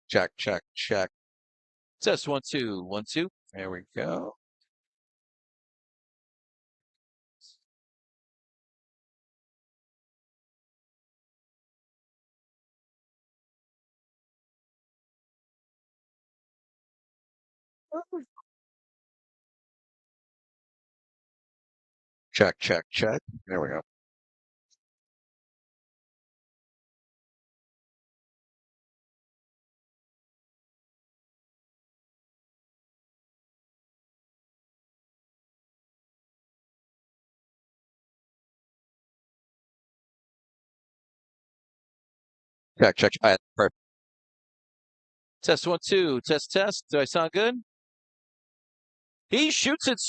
Check, check, check. Test 1 2 1 2. There we go. Check, check, check. There we go. Check, check. Perfect. Test 1 2. Test, test. Do I sound good? He shoots it.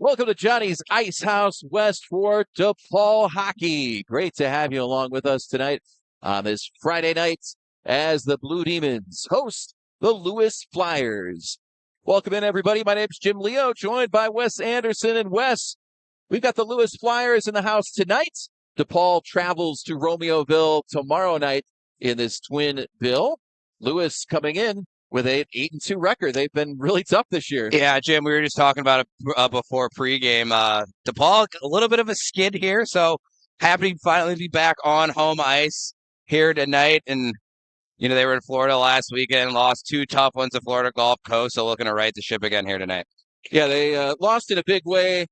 Welcome to Johnny's Ice House West for DePaul Hockey. Great to have you along with us tonight on this Friday night as the Blue Demons host the Lewis Flyers. Welcome in, everybody. My name's Jim Leo, joined by Wes Anderson. And Wes, we've got the Lewis Flyers in the house tonight. DePaul travels to Romeoville tomorrow night in this twin bill. Lewis coming in with an 8-2 record. They've been really tough this year. Yeah, Jim, we were just talking about it before pregame. DePaul, a little bit of a skid here, so happy to finally be back on home ice here tonight. And, they were in Florida last weekend, lost 2 tough ones to Florida Gulf Coast, so looking to right the ship again here tonight. Yeah, they lost in a big way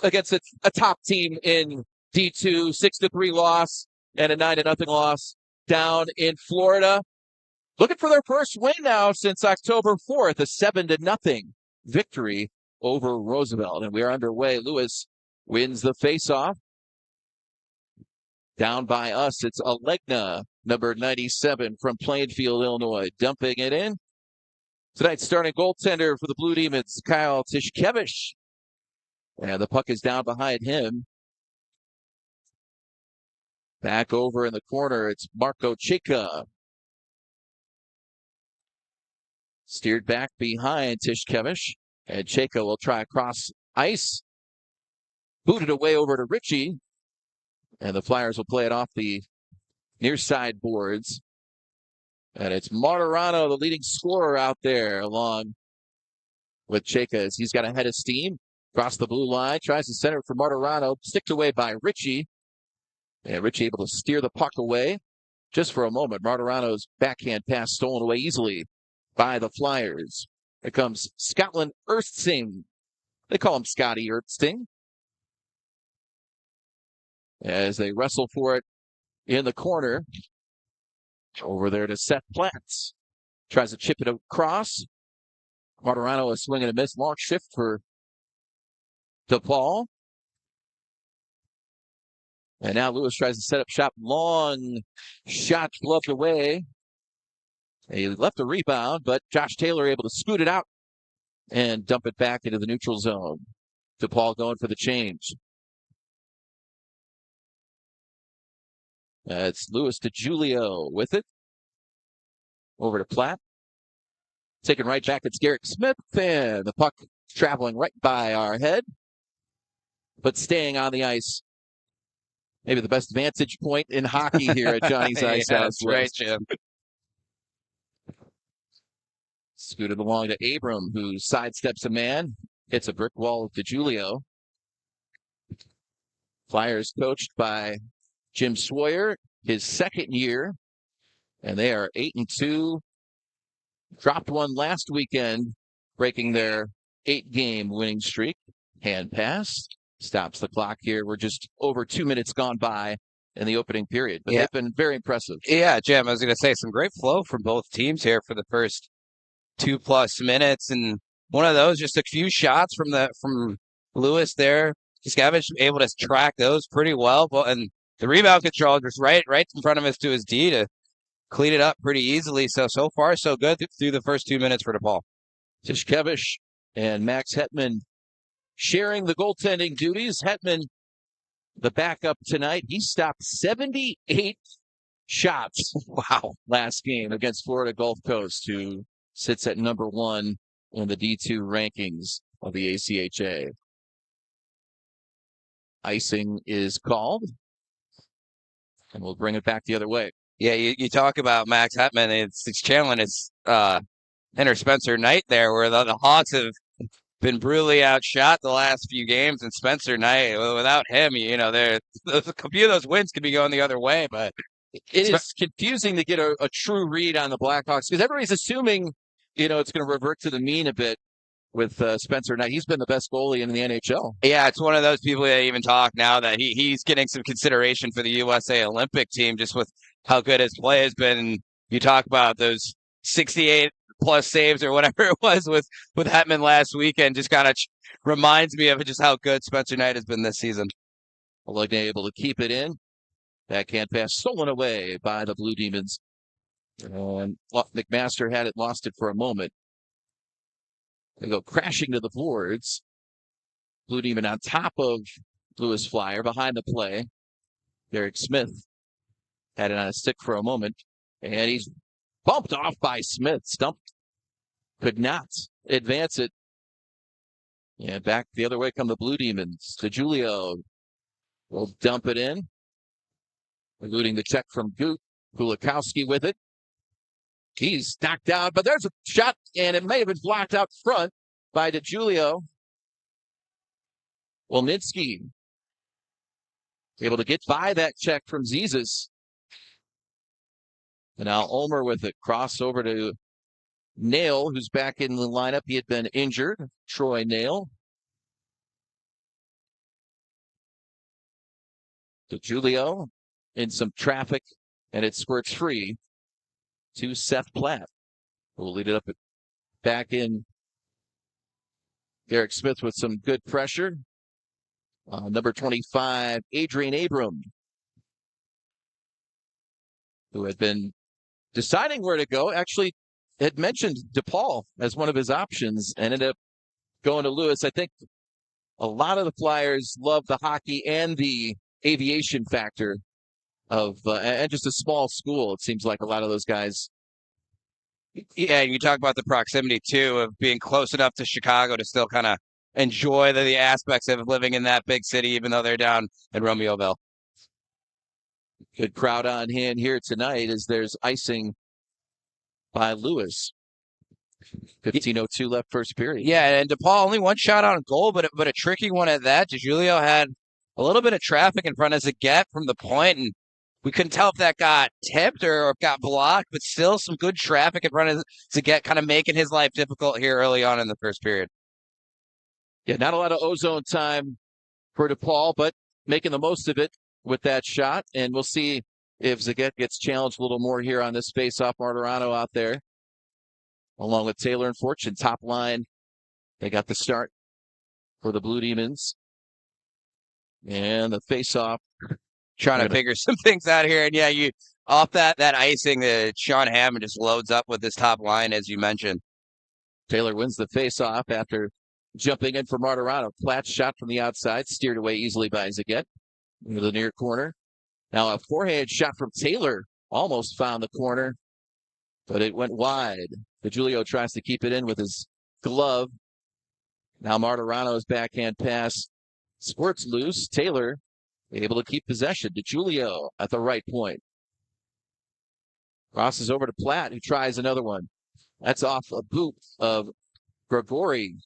against a top team in D2, 6-3 loss and a 9-0 loss down in Florida. Looking for their first win now since October 4th, a 7-0 victory over Roosevelt. And we are underway. Lewis wins the faceoff. Down by us, it's Alegna, number 97 from Plainfield, Illinois, dumping it in. Tonight's starting goaltender for the Blue Demons, Kyle Tishkevich. And the puck is down behind him. Back over in the corner, it's Marco Chika. Steered back behind Tishkevich, and Cheka will try across ice. Booted away over to Ritchie, and the Flyers will play it off the near side boards. And it's Martirano, the leading scorer out there, along with Cheka as he's got a head of steam. Across the blue line, tries to center it for Martirano, sticked away by Ritchie. And Ritchie able to steer the puck away just for a moment. Martirano's backhand pass stolen away easily by the Flyers. Here comes Scotland Ersting. They call him Scotty Ersting. As they wrestle for it in the corner. Over there to Seth Platts. Tries to chip it across. Martirano a swing and a miss. Long shift for DePaul. And now Lewis tries to set up shop. Long shot gloved away. He left a rebound, but Josh Taylor able to scoot it out and dump it back into the neutral zone. DePaul going for the change. It's Lewis to Julio with it. Over to Platt. Taken right back, it's Garrett Smith, and the puck traveling right by our head, but staying on the ice. Maybe the best vantage point in hockey here at Johnny's Ice House. That's right, Jim. Scooted along to Abram, who sidesteps a man, hits a brick wall to Julio. Flyers coached by Jim Sawyer, his second year, and they are 8-2. Dropped one last weekend, breaking their 8-game winning streak. Hand pass stops the clock here. We're just over 2 minutes gone by in the opening period, but they've been very impressive. Yeah, Jim, I was going to say some great flow from both teams here for the first 2+ minutes, and one of those, just a few shots from Lewis there. Tishkevich able to track those pretty well, and the rebound control just right in front of us to his D to clean it up pretty easily. So far, so good through the first 2 minutes for DePaul. Tishkevich and Max Hetman sharing the goaltending duties. Hetman, the backup tonight, he stopped 78 shots. Wow. Last game against Florida Gulf Coast, who sits at number 1 in the D2 rankings of the ACHA. Icing is called, and we'll bring it back the other way. Yeah, you talk about Max Hetman. It's channeling his inner Spencer Knight there, where the Hawks have been brutally outshot the last few games, and Spencer Knight, without him, a few of those wins could be going the other way. But it is confusing to get a true read on the Blackhawks because everybody's assuming, it's going to revert to the mean a bit with Spencer Knight. He's been the best goalie in the NHL. Yeah, it's one of those people that even talk now that he's getting some consideration for the USA Olympic team just with how good his play has been. And you talk about those 68 plus saves or whatever it was with Hetman last weekend, just kind of reminds me of just how good Spencer Knight has been this season. Like able to keep it in. Backhand pass stolen away by the Blue Demons. And McMaster had it, lost it for a moment. They go crashing to the boards. Blue Demon on top of Lewis Flyer behind the play. Derek Smith had it on a stick for a moment, and he's bumped off by Smith. Stumped. Could not advance it. And back the other way come the Blue Demons. DeJulio will dump it in, eluding the check from Goot. Kulikowski with it. He's knocked out, but there's a shot, and it may have been blocked out front by DeJulio. Wolninski able to get by that check from Zizas. And now Ulmer with it. Cross over to Nail, who's back in the lineup. He had been injured. Troy Nail. DeJulio in some traffic, and it squirts free to Seth Platt, who will lead it up back in. Derek Smith with some good pressure. Number 25, Adrian Abram, who had been deciding where to go, actually had mentioned DePaul as one of his options and ended up going to Lewis. I think a lot of the Flyers love the hockey and the aviation factor of, and just a small school. It seems like a lot of those guys. Yeah, you talk about the proximity, too, of being close enough to Chicago to still kind of enjoy the aspects of living in that big city, even though they're down in Romeoville. Good crowd on hand here tonight as there's icing by Lewis. 15:02 left first period. Yeah, and DePaul only one shot on goal, but a tricky one at that. DeJulio had a little bit of traffic in front of Zagat from the point, and we couldn't tell if that got tipped or if got blocked, but still some good traffic in front of Zagat, kind of making his life difficult here early on in the first period. Yeah, not a lot of ozone time for DePaul, but making the most of it with that shot. And we'll see if Zagat gets challenged a little more here on this face-off. Martirano out there, along with Taylor and Fortune. Top line, they got the start for the Blue Demons. And the face-off. Trying to figure some things out here. And yeah, you off that icing, Sean Hammond just loads up with this top line, as you mentioned. Taylor wins the face-off after jumping in for Martirano. Platt shot from the outside, steered away easily by Zagat into the near corner. Now a forehand shot from Taylor almost found the corner, but it went wide. DeJulio tries to keep it in with his glove. Now Martirano's backhand pass squirts loose. Taylor able to keep possession. DeJulio at the right point. Crosses over to Platt, who tries another one. That's off a boot of Grigori.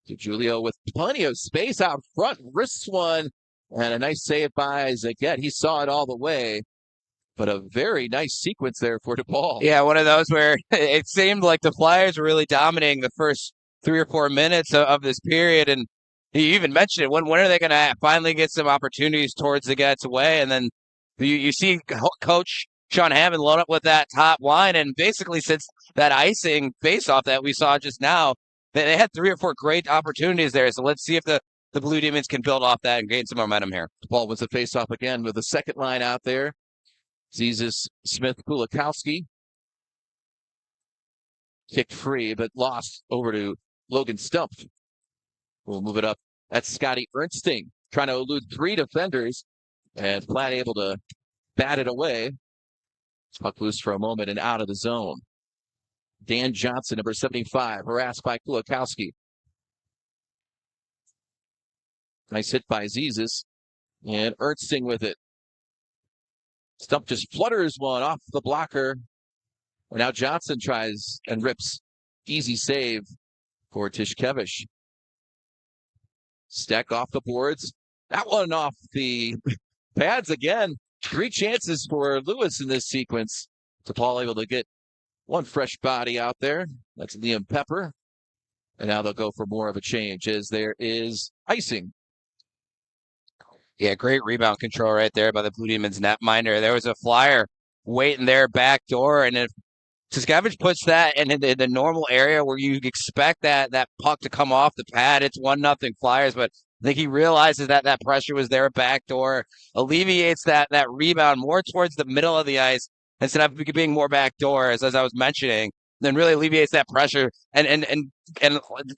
DeJulio with plenty of space out front, wrists one, and a nice save by Zagat. He saw it all the way, but a very nice sequence there for DePaul. Yeah, one of those where it seemed like the Flyers were really dominating the first 3 or 4 minutes of this period, and you even mentioned it. When are they going to finally get some opportunities towards Zagat's way? And then you see Coach Sean Hammond load up with that top line, and basically since that icing face-off that we saw just now, they had 3 or 4 great opportunities there. So let's see if the Blue Demons can build off that and gain some momentum here. DePaul wins the face-off again with the second line out there. Zizas, Smith, Kulikowski. Kicked free, but lost over to Logan Stumpf. We'll move it up. That's Scotty Ernsting trying to elude 3 defenders, and Platt able to bat it away. Puck loose for a moment and out of the zone. Dan Johnson, number 75, harassed by Kulikowski. Nice hit by Zizas, and Ernsting with it. Stumpf just flutters one off the blocker. Now Johnson tries and rips. Easy save for Tishkevich. Stack off the boards. That one off the pads again. 3 chances for Lewis in this sequence. DePaul able to get one fresh body out there. That's Liam Pepper. And now they'll go for more of a change as there is icing. Yeah, great rebound control right there by the Blue Demons netminder. There was a Flyer waiting there back door, and if Tishkevich puts that in the normal area where you expect that puck to come off the pad, it's 1-0 Flyers, but I think he realizes that pressure was there back door, alleviates that rebound more towards the middle of the ice instead of being more back door, as I was mentioning, then really alleviates that pressure and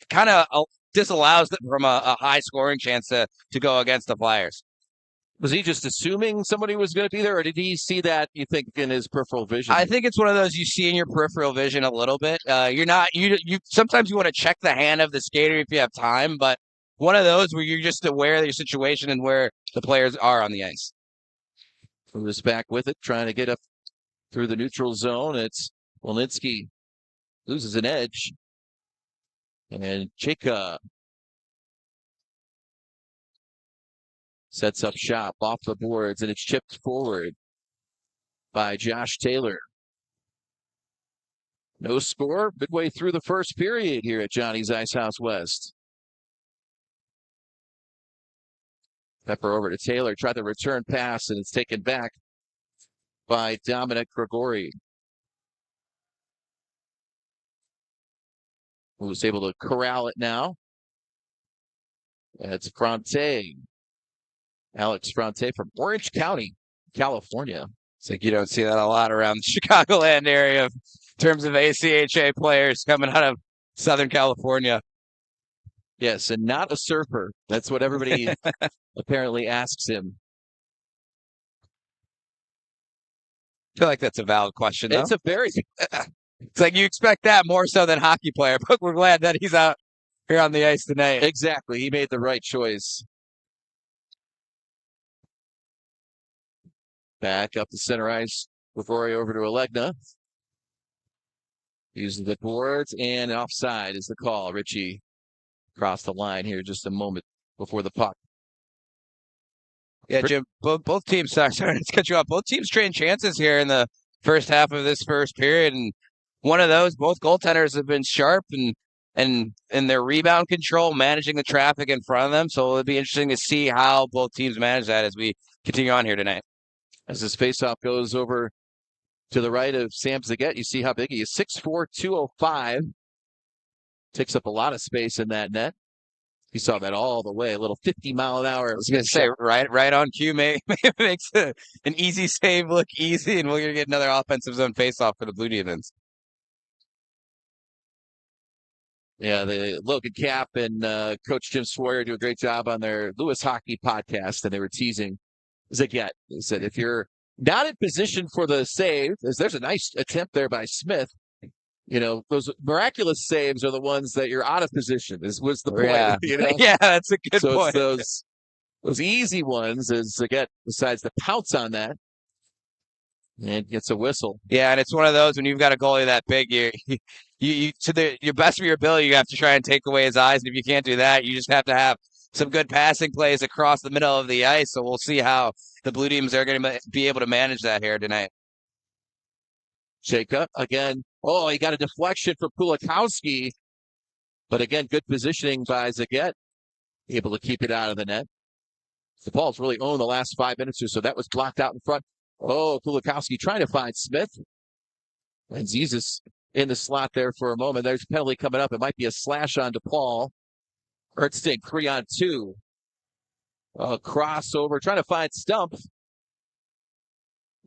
kind of disallows them from a high scoring chance to go against the Flyers. Was he just assuming somebody was going to be there, or did he see that, you think, in his peripheral vision? I think it's one of those you see in your peripheral vision a little bit. You sometimes you want to check the hand of the skater if you have time, but one of those where you're just aware of your situation and where the players are on the ice. Who's back with it, trying to get up through the neutral zone. It's Walensky loses an edge. And Chika sets up shop off the boards, and it's chipped forward by Josh Taylor. No score midway through the first period here at Johnny's Ice House West. Pepper over to Taylor, tried the return pass, and it's taken back by Dominic Grigori, who's able to corral it now. It's Fronte. Alex Fronte from Orange County, California. It's like you don't see that a lot around the Chicagoland area in terms of ACHA players coming out of Southern California. Yes, and not a surfer. That's what everybody apparently asks him. I feel like that's a valid question, though. It's a very... It's like you expect that more so than hockey player, but we're glad that he's out here on the ice tonight. Exactly. He made the right choice. Back up the center ice. Grigori over to Alegna. Using the boards, and offside is the call. Richie crossed the line here just a moment before the puck. Yeah, Jim, both teams, sorry to cut you off. Both teams trading chances here in the first half of this first period. And one of those, both goaltenders have been sharp and their rebound control, managing the traffic in front of them. So it'll be interesting to see how both teams manage that as we continue on here tonight. As this faceoff goes over to the right of Sam Zagat, you see how big he is. 6'4", 205. Takes up a lot of space in that net. You saw that all the way, a little 50-mile-an-hour. I was going to say, right on cue, makes an easy save look easy, and we're going to get another offensive zone faceoff for the Blue Demons. Yeah, the Logan Cap and Coach Jim Sawyer do a great job on their Lewis Hockey podcast, and they were teasing Zagat. They said, if you're not in position for the save, there's a nice attempt there by Smith. You know, those miraculous saves are the ones that you're out of position, was the point. Yeah, you know? Yeah, that's a good point. It's those easy ones as Zagat decides to pounce on that and gets a whistle. Yeah, and it's one of those when you've got a goalie that big, you to your best of your ability, you have to try and take away his eyes. And if you can't do that, you just have to have some good passing plays across the middle of the ice. So we'll see how the Blue Demons are going to be able to manage that here tonight. Jacob again. Oh, he got a deflection for Pulikowski. But again, good positioning by Zagat. Able to keep it out of the net. DePaul's really owned the last 5 minutes or so. That was blocked out in front. Oh, Pulikowski trying to find Smith. And Jesus in the slot there for a moment. There's a penalty coming up. It might be a slash on DePaul. Ertzting 3-on-2. Crossover, trying to find Stump.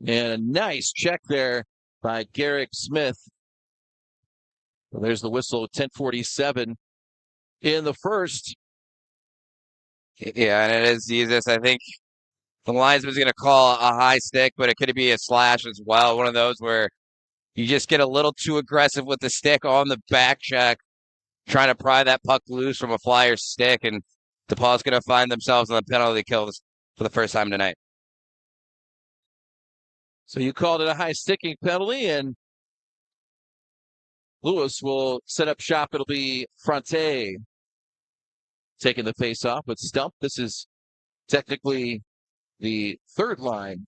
And a nice check there by Garrick Smith. Well, there's the whistle, 10:47 in the first. Yeah, and it is Jesus. I think the linesman's going to call a high stick, but it could be a slash as well. One of those where you just get a little too aggressive with the stick on the back check, trying to pry that puck loose from a Flyers stick, and DePaul's going to find themselves on the penalty kills for the first time tonight. So you called it a high sticking penalty, and Lewis will set up shop. It'll be Fronte taking the face off with Stump. This is technically the third line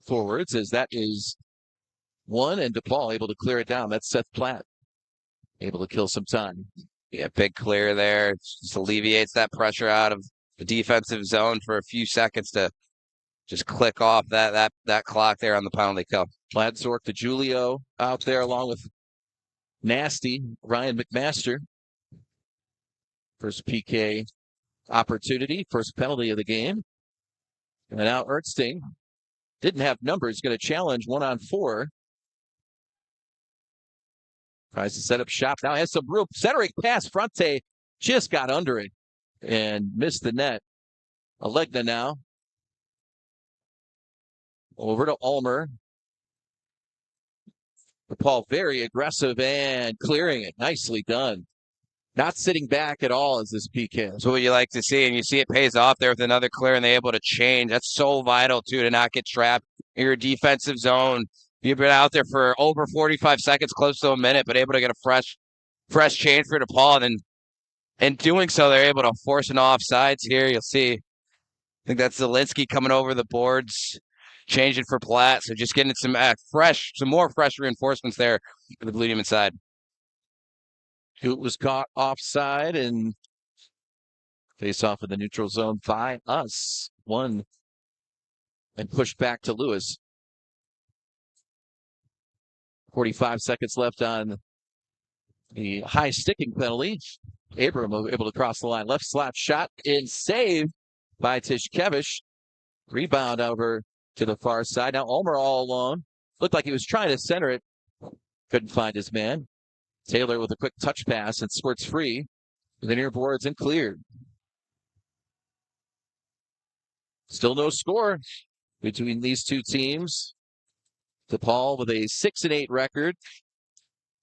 forwards, as that is one, and DePaul able to clear it down. That's Seth Platt able to kill some time. Yeah, big clear there. Just alleviates that pressure out of the defensive zone for a few seconds to just click off that clock there on the penalty kill. Platzork to Julio out there along with Nasty, Ryan McMaster. First PK opportunity, first penalty of the game. And now Ertzting didn't have numbers, going to challenge 1-on-4. Tries to set up shop. Now has some real centering pass. Fronte just got under it and missed the net. Alegna now. Over to Ulmer. DePaul very aggressive and clearing it. Nicely done. Not sitting back at all as this PK. That's what you like to see, and you see it pays off there with another clear, and they're able to change. That's so vital, too, to not get trapped in your defensive zone. You've been out there for over 45 seconds, close to a minute, but able to get a fresh change for DePaul, and in doing so, they're able to force an offsides here. You'll see, I think that's Zielinski coming over the boards, changing for Platt, so just getting some more fresh reinforcements there for the Blue Demon side. Hoot was caught offside and face off in the neutral zone by us. One and pushed back to Lewis. 45 seconds left on the high sticking penalty. Abram able to cross the line. Left slap shot and saved by Tishkevich. Rebound over to the far side. Now Ulmer all alone. Looked like he was trying to center it. Couldn't find his man. Taylor with a quick touch pass and squirts free to the near boards and cleared. Still no score between these two teams. DePaul with a 6-8 record.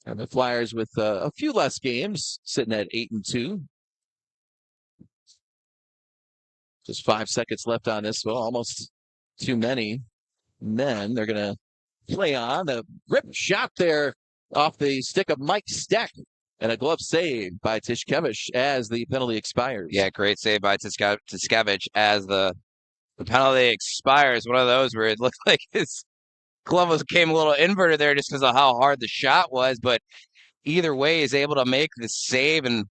And the Flyers with a few less games, sitting at 8-2. Just 5 seconds left on this. Well, almost too many. And then they're going to play on. A rip shot there off the stick of Mike Steck. And a glove save by Tishkevich as the penalty expires. Yeah, great save by Tishkevich as the penalty expires. One of those where it looked like his glove came a little inverted there just because of how hard the shot was. But either way, he's able to make the save, and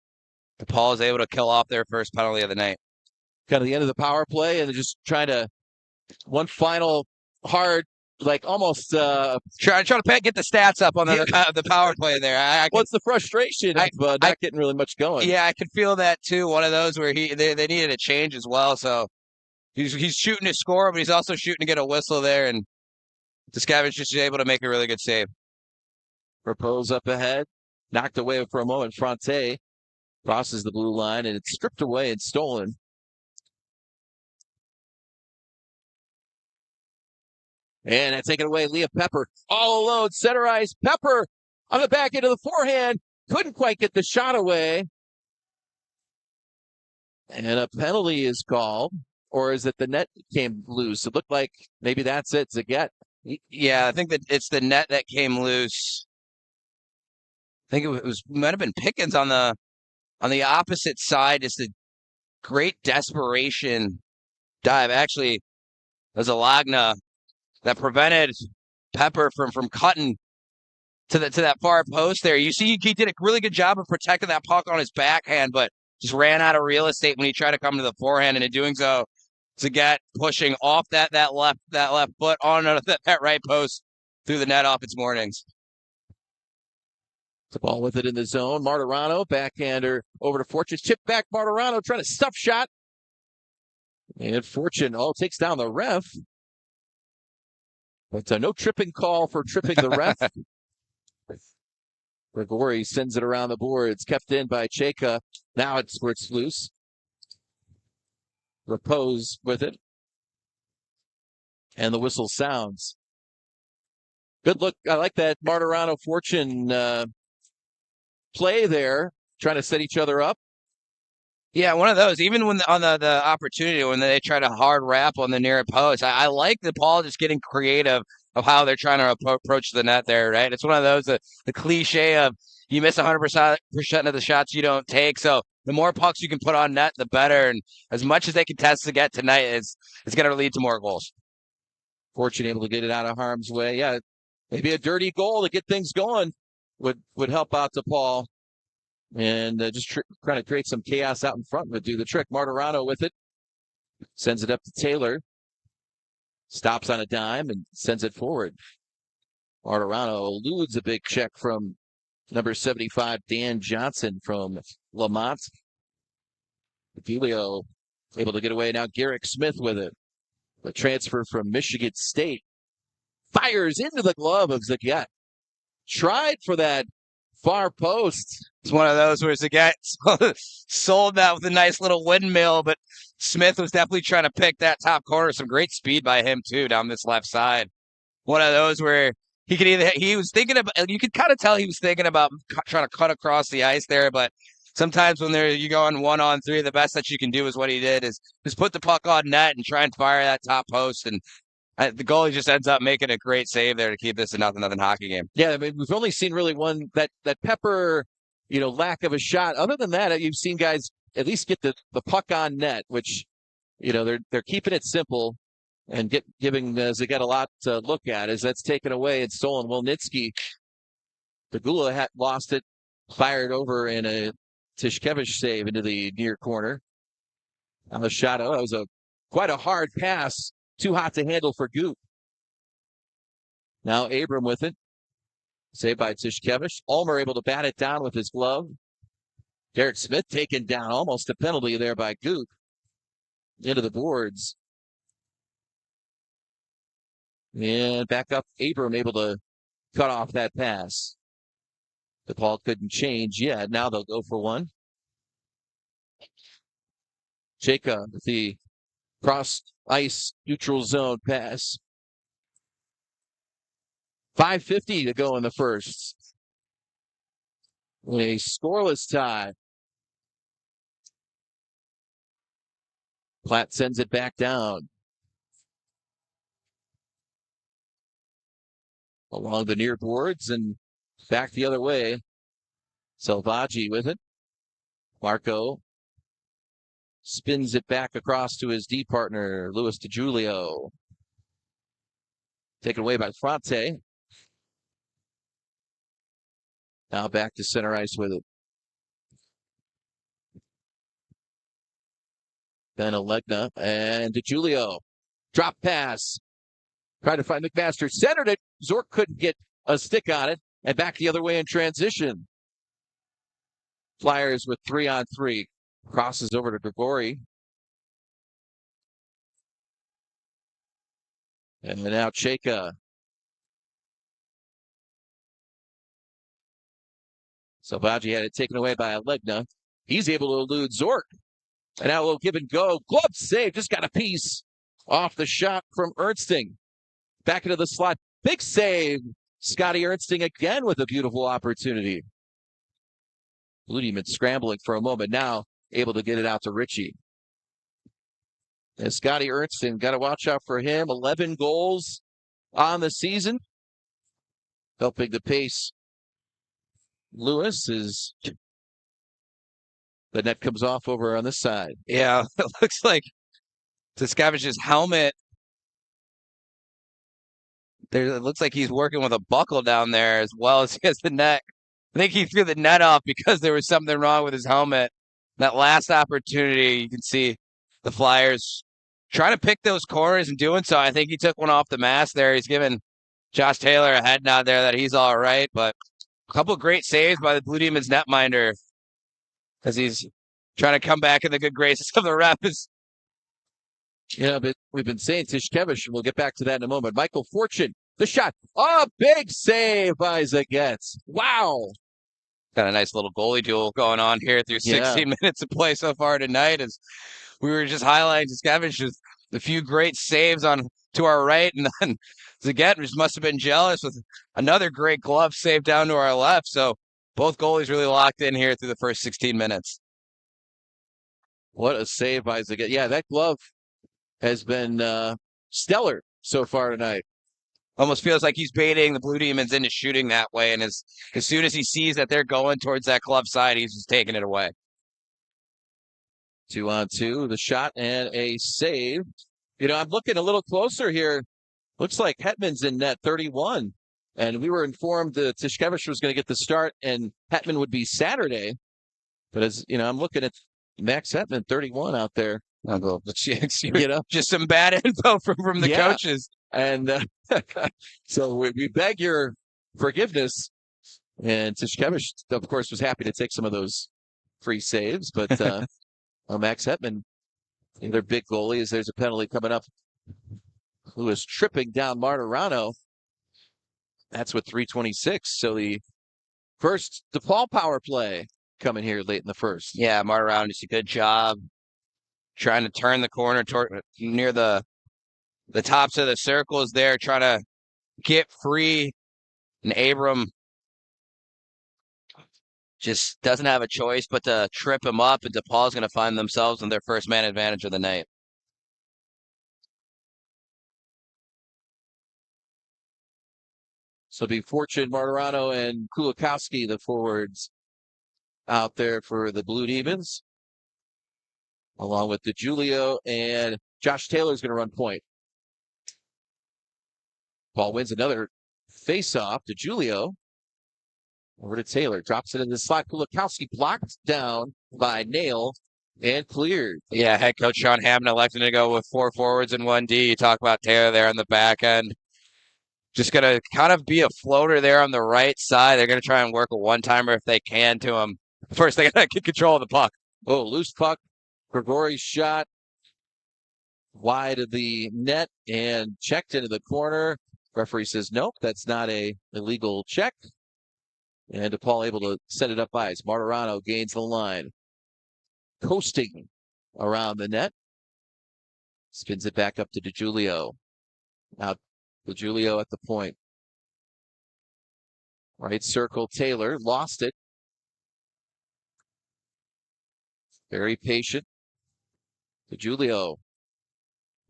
DePaul is able to kill off their first penalty of the night. Kind of the end of the power play, and just trying to one final hard, like almost trying to get the stats up on the power play there. What's the frustration of not getting really much going? Yeah, I could feel that too. One of those where they needed a change as well. So he's shooting to score, but he's also shooting to get a whistle there, and Tishkevich just able to make a really good save. Propose up ahead, knocked away for a moment. Fronte crosses the blue line, and it's stripped away and stolen. And that's taken away. Leah Pepper all alone, center ice. Pepper on the back end of the forehand. Couldn't quite get the shot away. And a penalty is called. Or is it the net came loose? It looked like maybe that's it. Zagat. Yeah, I think that it's the net that came loose. I think might have been Pickens on the opposite side. Just a great desperation dive. Actually, there's a Lagna that prevented Pepper from cutting to that far post there. You see, he did a really good job of protecting that puck on his backhand, but just ran out of real estate when he tried to come to the forehand, and in doing so, Zagat pushing off that left foot on that right post through the net off its moorings. The ball with it in the zone. Martirano, backhander over to Fortune. Chip back, Martirano trying to stuff shot. And Fortune takes down the ref. But no tripping call for tripping the ref. Gregori sends it around the boards. Kept in by Cheka. Now it's where it's loose. Repose with it. And the whistle sounds. Good look. I like that Martirano Fortune play there, trying to set each other up. Yeah, one of those. Even when on the opportunity, when they try to hard wrap on the near post, I like DePaul just getting creative of how they're trying to approach the net there, right? It's one of those, the cliche of you miss 100% of the shots you don't take. So the more pucks you can put on net, the better. And as much as they can test to get tonight, it's going to lead to more goals. Fortune able to get it out of harm's way. Yeah, maybe a dirty goal to get things going would help out DePaul. And just trying to create some chaos out in front would do the trick. Martirano with it. Sends it up to Taylor. Stops on a dime and sends it forward. Martirano eludes a big check from number 75, Dan Johnson from Lamont. Filio able to get away. Now Garrick Smith with it. The transfer from Michigan State. Fires into the glove of Zagat. Tried for that far post. It's one of those where Zagat sold that with a nice little windmill, but Smith was definitely trying to pick that top corner. Some great speed by him, too, down this left side. One of those where he was thinking about, you could kind of tell he was thinking about trying to cut across the ice there, but sometimes when you're going 1-on-3, the best that you can do is what he did is just put the puck on net and try and fire that top post. And the goalie just ends up making a great save there to keep this a 0-0 hockey game. Yeah, I mean, we've only seen really one that Pepper, lack of a shot. Other than that, you've seen guys at least get the puck on net, which, they're keeping it simple and giving Zagat a lot to look at as that's taken away and stolen. Wilnitsky, the Gula had lost it, fired over in a Tishkevich save into the near corner. On the shot, that was quite a hard pass, too hot to handle for Goop. Now Abram with it, saved by Tishkevich. Ulmer able to bat it down with his glove. Derek Smith taken down, almost a penalty there by Goop. Into the boards. And back up, Abram able to cut off that pass. DePaul couldn't change yet. Now they'll go for one. Jacob with the cross-ice neutral zone pass. 5:50 to go in the first. A scoreless tie. Platt sends it back down. Along the near boards and back the other way. Selvaggi with it. Marco spins it back across to his D partner, Louis DiGiulio. Taken away by Fronte. Now back to center ice with it. Then Alegna and DiGiulio. Drop pass. Tried to find McMaster. Centered it. Zork couldn't get a stick on it. And back the other way in transition. Flyers with 3-on-3. Crosses over to Grigori. And now Cheka. Selvaggi had it taken away by Alegna. He's able to elude Zork. And now a little give and go. Glove save. Just got a piece off the shot from Ernsting. Back into the slot. Big save. Scotty Ernsting again with a beautiful opportunity. Blutyman scrambling for a moment. Now able to get it out to Ritchie. And Scotty Ernsting, got to watch out for him. 11 goals on the season. Helping the pace. Lewis is... The net comes off over on this side. Yeah, it looks like Tiscavich's helmet. It looks like he's working with a buckle down there as well as he has the net. I think he threw the net off because there was something wrong with his helmet. That last opportunity, you can see the Flyers trying to pick those corners and doing so. I think he took one off the mask there. He's giving Josh Taylor a head nod there that he's all right. But a couple of great saves by the Blue Demons netminder as he's trying to come back in the good graces of the refs. Yeah, but we've been saying Tishkevich, and we'll get back to that in a moment. Michael Fortune, the shot. Oh, big save by Zagat. Wow. Got a nice little goalie duel going on here through 16 minutes of play so far tonight. As we were just highlighting Tiscavic, just a few great saves on to our right, and then Zagat just must have been jealous with another great glove save down to our left. So both goalies really locked in here through the first 16 minutes. What a save by Zagat. Yeah, that glove has been stellar so far tonight. Almost feels like he's baiting the Blue Demons into shooting that way. And as soon as he sees that they're going towards that club side, he's just taking it away. 2-on-2, the shot and a save. I'm looking a little closer here. Looks like Hetman's in net, 31. And we were informed that Tishkevich was going to get the start and Hetman would be Saturday. But as I'm looking at Max Hetman, 31 out there. Just some bad info from the coaches. And so we beg your forgiveness. And Tishkevich, of course, was happy to take some of those free saves. But Max Hetman, their big goalie, as there's a penalty coming up, who is tripping down Martirano. That's with 3:26. So the First DePaul power play coming here late in the first. Yeah, Martirano just a good job trying to turn the corner near the tops of the circles there, trying to get free. And Abram just doesn't have a choice but to trip him up, and DePaul's going to find themselves in their first man advantage of the night. So be Fortune, Martirano, and Kulikowski, the forwards out there for the Blue Demons, along with DeJulio, and Josh Taylor's going to run point. Ball wins another face-off. DeJulio over to Taylor. Drops it in the slot. Kulikowski blocked down by Nail and cleared. Yeah, head coach Sean Hammond elected to go with 4 forwards and 1D. You talk about Taylor there on the back end. Just going to kind of be a floater there on the right side. They're going to try and work a one-timer if they can to him. First, they got to get control of the puck. Oh, loose puck. Gregori's shot wide of the net and checked into the corner. Referee says, nope, that's not a illegal check. And DePaul able to set it up ice. Martirano gains the line. Coasting around the net. Spins it back up to DeJulio. Now DeJulio at the point. Right circle, Taylor lost it. Very patient. DeJulio.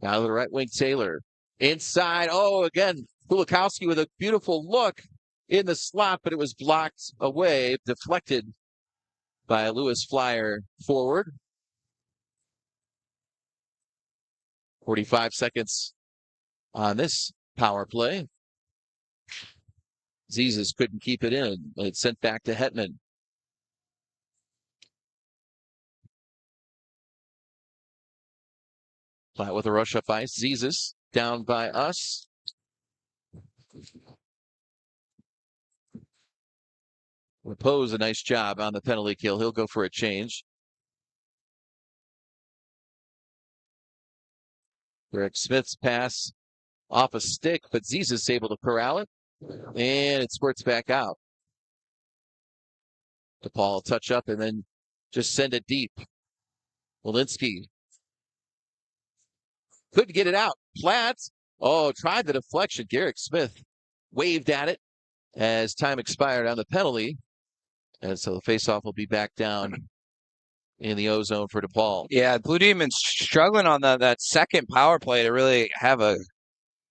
Now to the right wing, Taylor. Inside. Oh, again, Kulikowski with a beautiful look in the slot, but it was blocked away, deflected by a Lewis Flyer forward. 45 seconds on this power play. Zizas couldn't keep it in. It's sent back to Hetman. Platt with a rush up ice. Zizas down by us. Repose a nice job on the penalty kill. He'll go for a change. Greg Smith's pass off a stick, but Zizas is able to corral it, and it squirts back out. DePaul touch up and then just send it deep. Walensky couldn't get it out. Platt, tried the deflection. Garrick Smith waved at it as time expired on the penalty. And so the faceoff will be back down in the O-zone for DePaul. Yeah, Blue Demons struggling on that second power play to really have a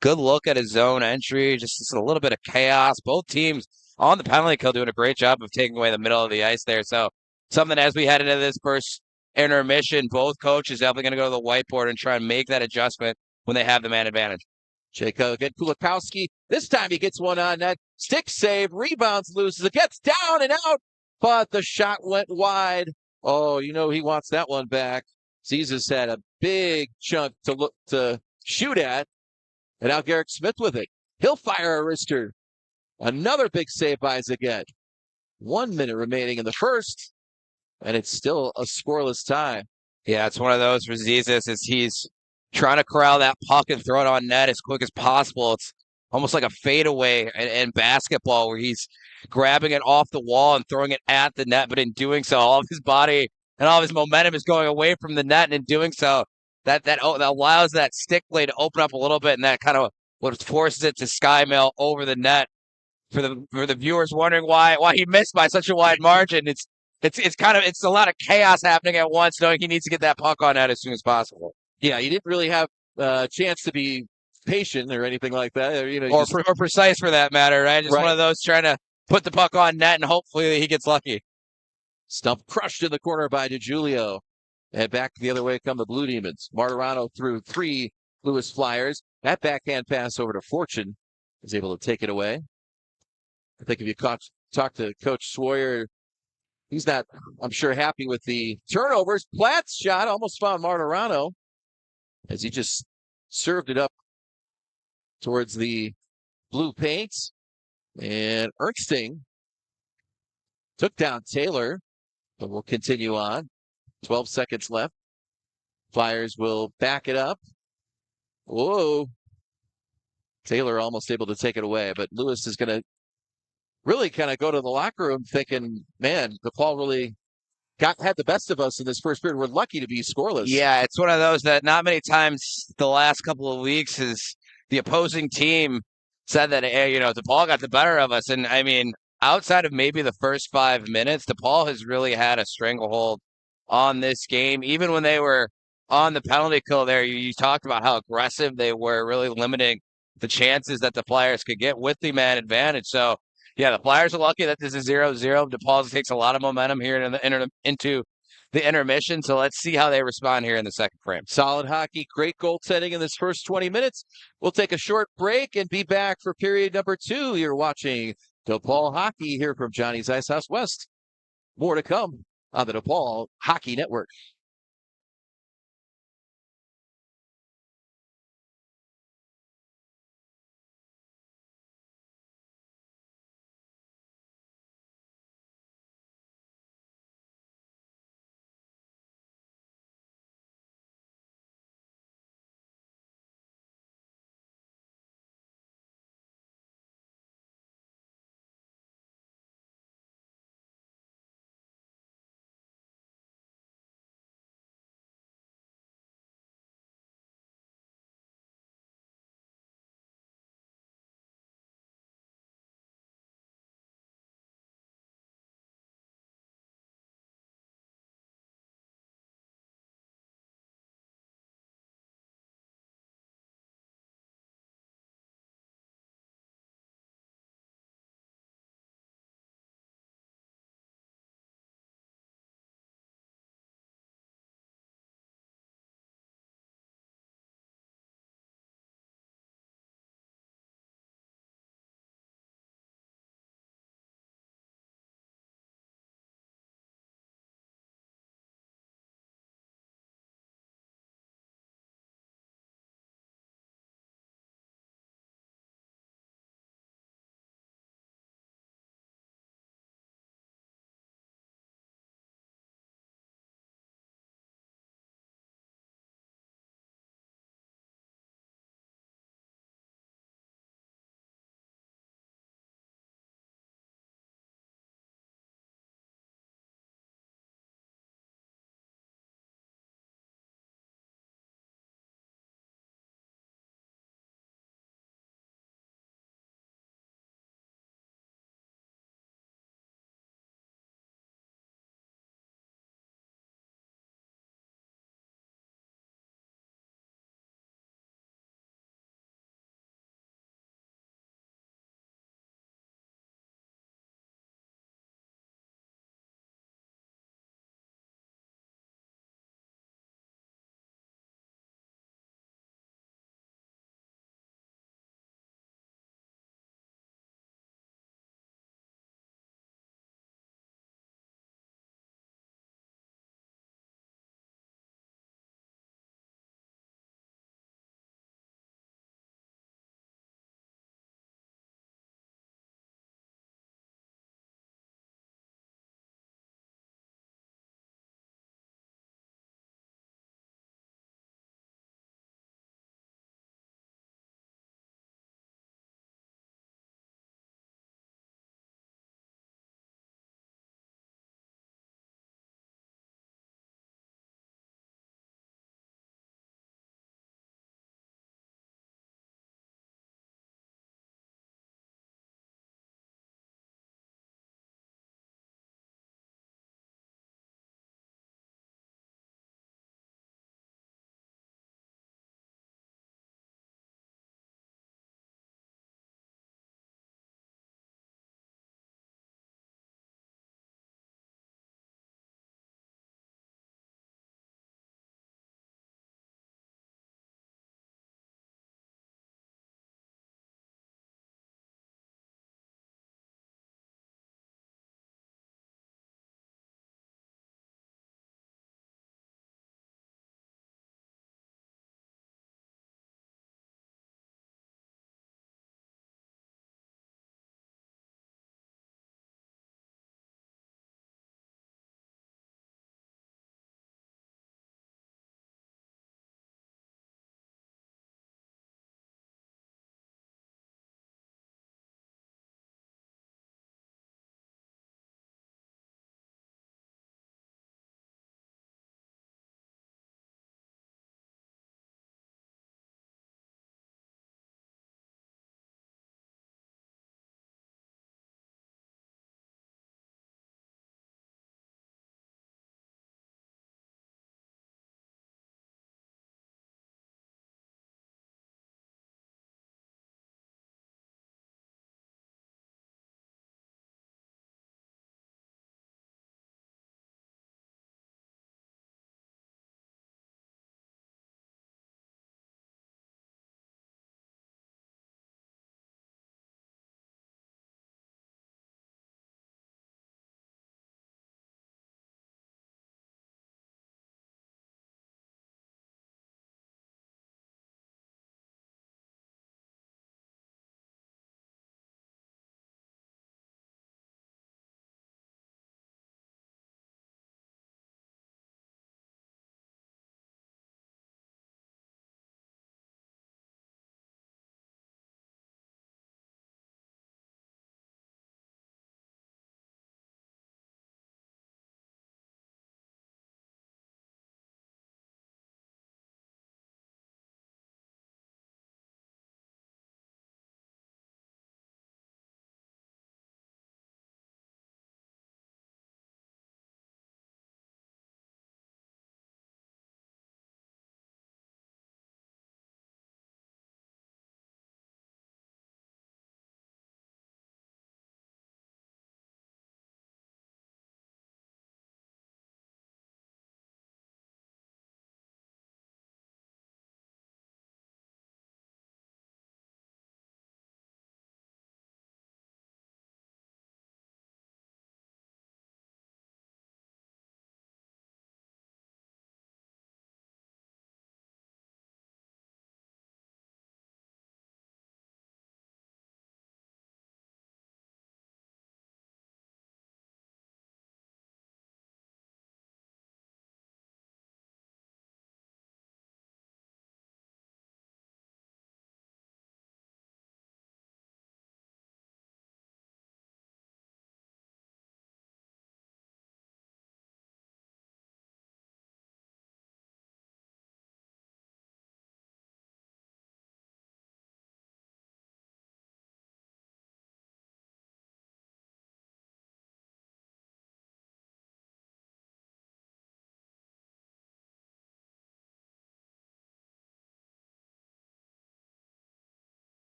good look at his zone entry. Just a little bit of chaos. Both teams on the penalty kill doing a great job of taking away the middle of the ice there. So something as we head into this first intermission, both coaches definitely going to go to the whiteboard and try and make that adjustment when they have the man advantage. Jacob again, Kulikowski. This time he gets one on net. Stick save, rebounds, loses. It gets down and out, but the shot went wide. Oh, he wants that one back. Zizas had a big chunk to shoot at, and now Garrick Smith with it. He'll fire a wrister. Another big save by Zagat. 1 minute remaining in the first, and it's still a scoreless tie. Yeah, it's one of those for Zizas as he's trying to corral that puck and throw it on net as quick as possible. It's almost like a fadeaway in basketball where he's grabbing it off the wall and throwing it at the net, but in doing so, all of his body and all of his momentum is going away from the net, and in doing so, that allows that stick blade to open up a little bit, and that kind of what forces it to skymail over the net. For the viewers wondering why he missed by such a wide margin, it's a lot of chaos happening at once, knowing he needs to get that puck on net as soon as possible. Yeah, he didn't really have a chance to be patient or anything like that, or precise for that matter, right? Just right. One of those trying to put the puck on net and hopefully he gets lucky. Stump crushed in the corner by DeJulio. And back the other way come the Blue Demons. Martirano threw 3 Lewis Flyers. That backhand pass over to Fortune is able to take it away. I think if you talk to Coach Sawyer, he's not, I'm sure, happy with the turnovers. Platt's shot almost found Martirano as he just served it up towards the blue paints. And Ernsting took down Taylor, but we'll continue on. 12 seconds left. Flyers will back it up. Whoa. Taylor almost able to take it away, but Lewis is going to really kind of go to the locker room thinking, man, DePaul really had the best of us in this first period. We're lucky to be scoreless. Yeah, it's one of those that not many times the last couple of weeks is the opposing team said that, hey, DePaul got the better of us. And I mean, outside of maybe the first 5 minutes, DePaul has really had a stranglehold on this game. Even when they were on the penalty kill there, you talked about how aggressive they were, really limiting the chances that the Flyers could get with the man advantage. So, yeah, the Flyers are lucky that this is 0-0. DePaul takes a lot of momentum here into the intermission. So let's see how they respond here in the second frame. Solid hockey, great goaltending in this first 20 minutes. We'll take a short break and be back for period number 2. You're watching DePaul Hockey here from Johnny's Ice House West. More to come on the DePaul Hockey Network.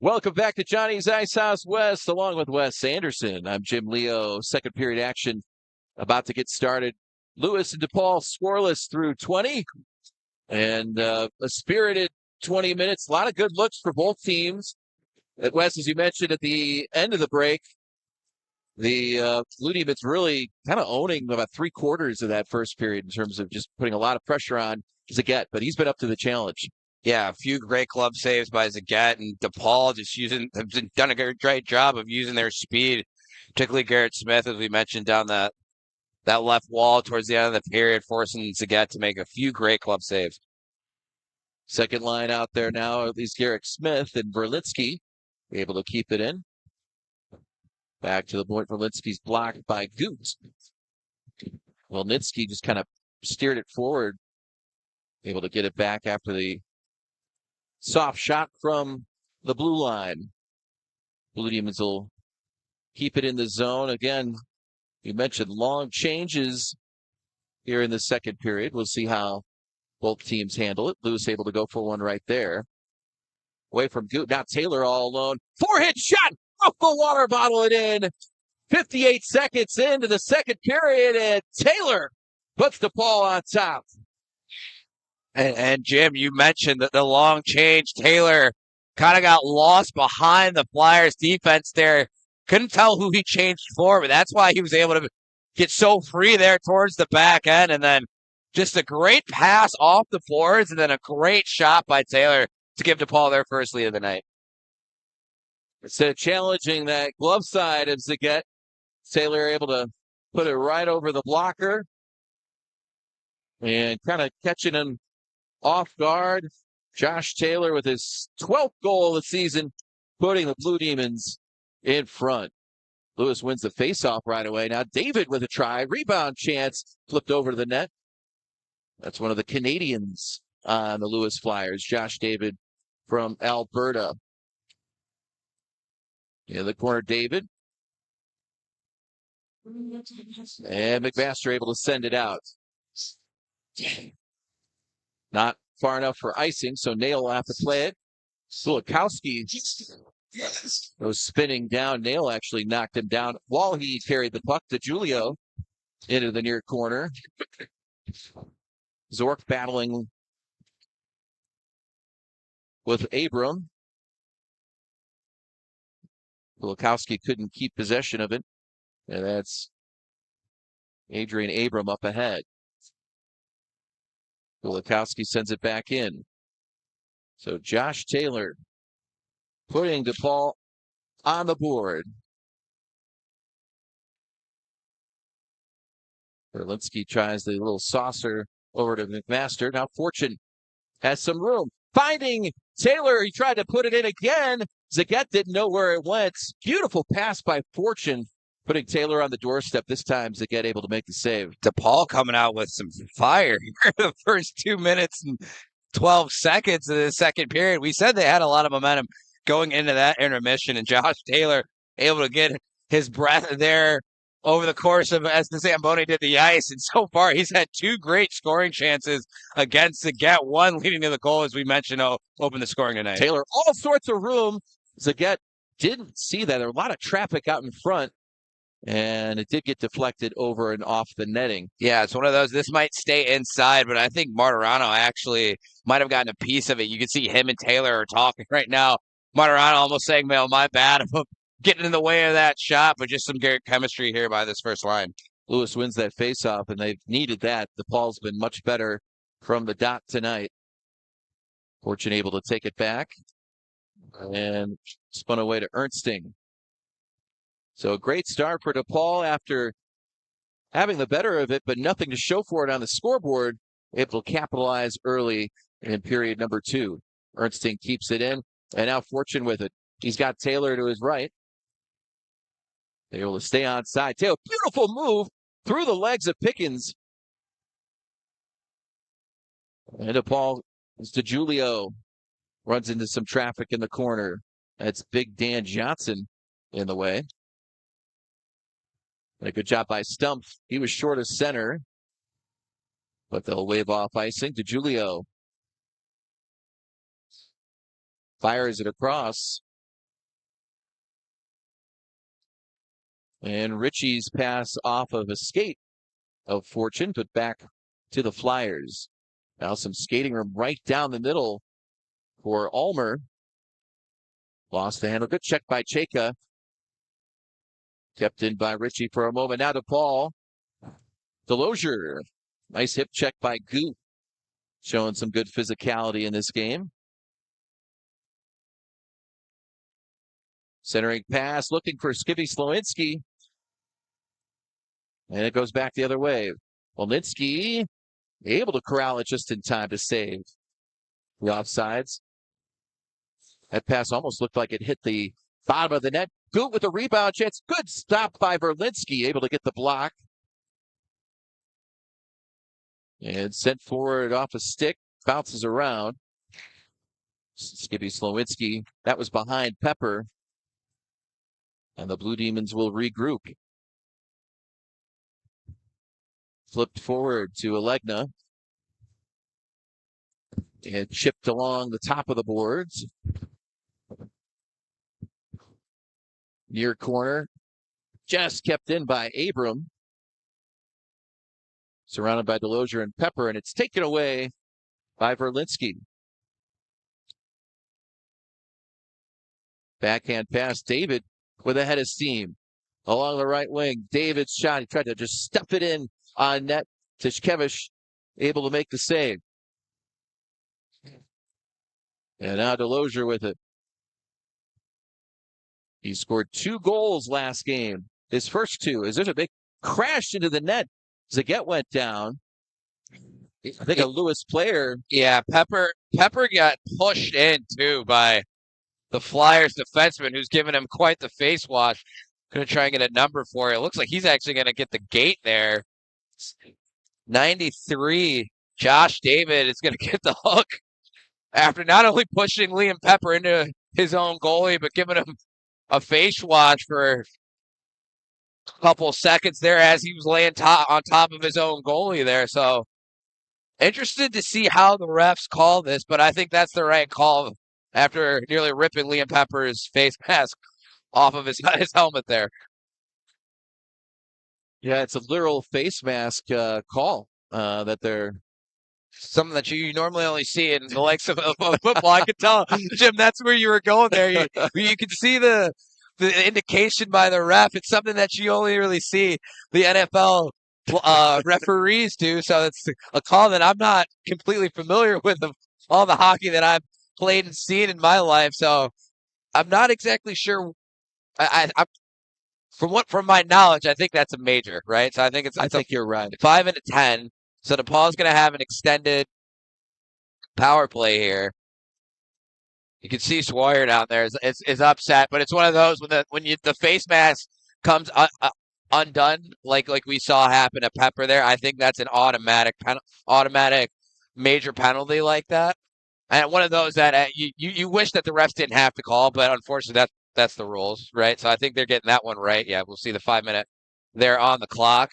Welcome back to Johnny's Ice House West, along with Wes Anderson. I'm Jim Leo. Second period action about to get started. Lewis and DePaul scoreless through 20, and a spirited 20 minutes. A lot of good looks for both teams. Wes, as you mentioned at the end of the break, the Blue Demons really kind of owning about 3/4 of that first period in terms of just putting a lot of pressure on Zagat, but he's been up to the challenge. Yeah, a few great club saves by Zagat and DePaul have done a great job of using their speed, particularly Garrett Smith, as we mentioned, down that left wall towards the end of the period, forcing Zagat to make a few great club saves. Second line out there now, at least Garrett Smith and Verlinski able to keep it in. Back to the point, Verlinski's blocked by Goot. Wilnitsky just kind of steered it forward, able to get it back after the soft shot from the blue line. Blue Demons will keep it in the zone. Again, you mentioned long changes here in the second period. We'll see how both teams handle it. Lewis able to go for one right there. Away from Goot. Now Taylor all alone. Four-hit shot off the water bottle it in. 58 seconds into the second period, and Taylor puts the ball on top. And Jim, you mentioned that the long change. Taylor kind of got lost behind the Flyers defense there. Couldn't tell who he changed for, but that's why he was able to get so free there towards the back end. And then just a great pass off the boards, and then a great shot by Taylor to give DePaul their first lead of the night. Instead of challenging that glove side of Zagat, Taylor able to put it right over the blocker and kind of catching him off guard. Josh Taylor with his 12th goal of the season, putting the Blue Demons in front. Lewis wins the faceoff right away. Now David with a try. Rebound chance. Flipped over to the net. That's one of the Canadians on the Lewis Flyers. Josh David from Alberta. In the corner, David. And McMaster able to send it out. Not far enough for icing, so Nail will have to play it. Sulikowski was spinning down. Nail actually knocked him down while he carried the puck to Julio into the near corner. Zork battling with Abram. Sulikowski couldn't keep possession of it, and that's Adrian Abram up ahead. Sulikowski sends it back in. So Josh Taylor putting DePaul on the board. Verlinski tries the little saucer over to McMaster. Now Fortune has some room. Finding Taylor, he tried to put it in again. Zagat didn't know where it went. Beautiful pass by Fortune, putting Taylor on the doorstep. This time, Zagat able to make the save. DePaul coming out with some fire here the first 2 minutes and 12 seconds of the second period. We said they had a lot of momentum going into that intermission, and Josh Taylor able to get his breath there over the course of as the Zamboni did the ice. And so far, he's had two great scoring chances against Zagat, one leading to the goal, as we mentioned, open the scoring tonight. Taylor, all sorts of room. Zagat didn't see that. There was a lot of traffic out in front, and it did get deflected over and off the netting. Yeah, it's one of those. This might stay inside, but I think Martirano actually might have gotten a piece of it. You can see him and Taylor are talking right now. Martirano almost saying, "Well, my bad, I'm getting in the way of that shot," but just some great chemistry here by this first line. Lewis wins that faceoff, and they've needed that. DePaul's been much better from the dot tonight. Fortune able to take it back and spun away to Ernsting. So a great start for DePaul after having the better of it, but nothing to show for it on the scoreboard. Able to capitalize early in period number 2. Ernsting keeps it in, and now Fortune with it. He's got Taylor to his right. They're able to stay on side. Taylor, beautiful move through the legs of Pickens. And DePaul is to Julio. Runs into some traffic in the corner. That's Big Dan Johnson in the way. And a good job by Stump. He was short of center. But they'll wave off icing to Julio. Fires it across. And Ritchie's pass off of a skate of fortune, but back to the Flyers. Now some skating room right down the middle for Ulmer. Lost the handle. Good check by Chayka. Kept in by Ritchie for a moment. Now DePaul. Delosier. Nice hip check by Goop. Showing some good physicality in this game. Centering pass, looking for Skippy Slowinski. And it goes back the other way. Walensky able to corral it just in time to save the offsides. That pass almost looked like it hit the bottom of the net. Goot with a rebound chance. Good stop by Verlinski, able to get the block. And sent forward off a stick. Bounces around. Skippy Slowinski. That was behind Pepper. And the Blue Demons will regroup. Flipped forward to Alegna. And chipped along the top of the boards. Near corner. Just kept in by Abram. Surrounded by Delosier and Pepper, and it's taken away by Verlinski. Backhand pass, David with a head of steam. Along the right wing, David's shot. He tried to just stuff it in on net. Tishkevich able to make the save. And now Delosier with it. He scored 2 goals last game. His first 2. As there's a big crash into the net. Zaget went down. I think a Lewis player. Yeah, Pepper got pushed in too by the Flyers defenseman, who's giving him quite the face wash. Going to try and get a number for it. It looks like he's actually going to get the gate there. 93. Josh David is going to get the hook after not only pushing Liam Pepper into his own goalie, but giving him a face wash for couple seconds there as he was laying on top of his own goalie there. So interested to see how the refs call this, but I think that's the right call after nearly ripping Liam Pepper's face mask off of his helmet there. Yeah, it's a literal face mask call that they're something that you normally only see in the likes of football. I could tell, Jim, that's where you were going there. You can see the indication by the ref. It's something that you only really see the NFL referees do. So it's a call that I'm not completely familiar with of all the hockey that I've played and seen in my life. So I'm not exactly sure. From my knowledge, I think that's a major, right? So I think I think you're right. 5 and a 10. So DePaul's going to have an extended power play here. You can see Swire down there is upset, but it's one of those when the face mask comes undone, like we saw happen at Pepper there. I think that's an automatic major penalty like that, and one of those that you wish that the refs didn't have to call, but unfortunately that's the rules, right? So I think they're getting that one right. Yeah, we'll see the 5 minute there on the clock.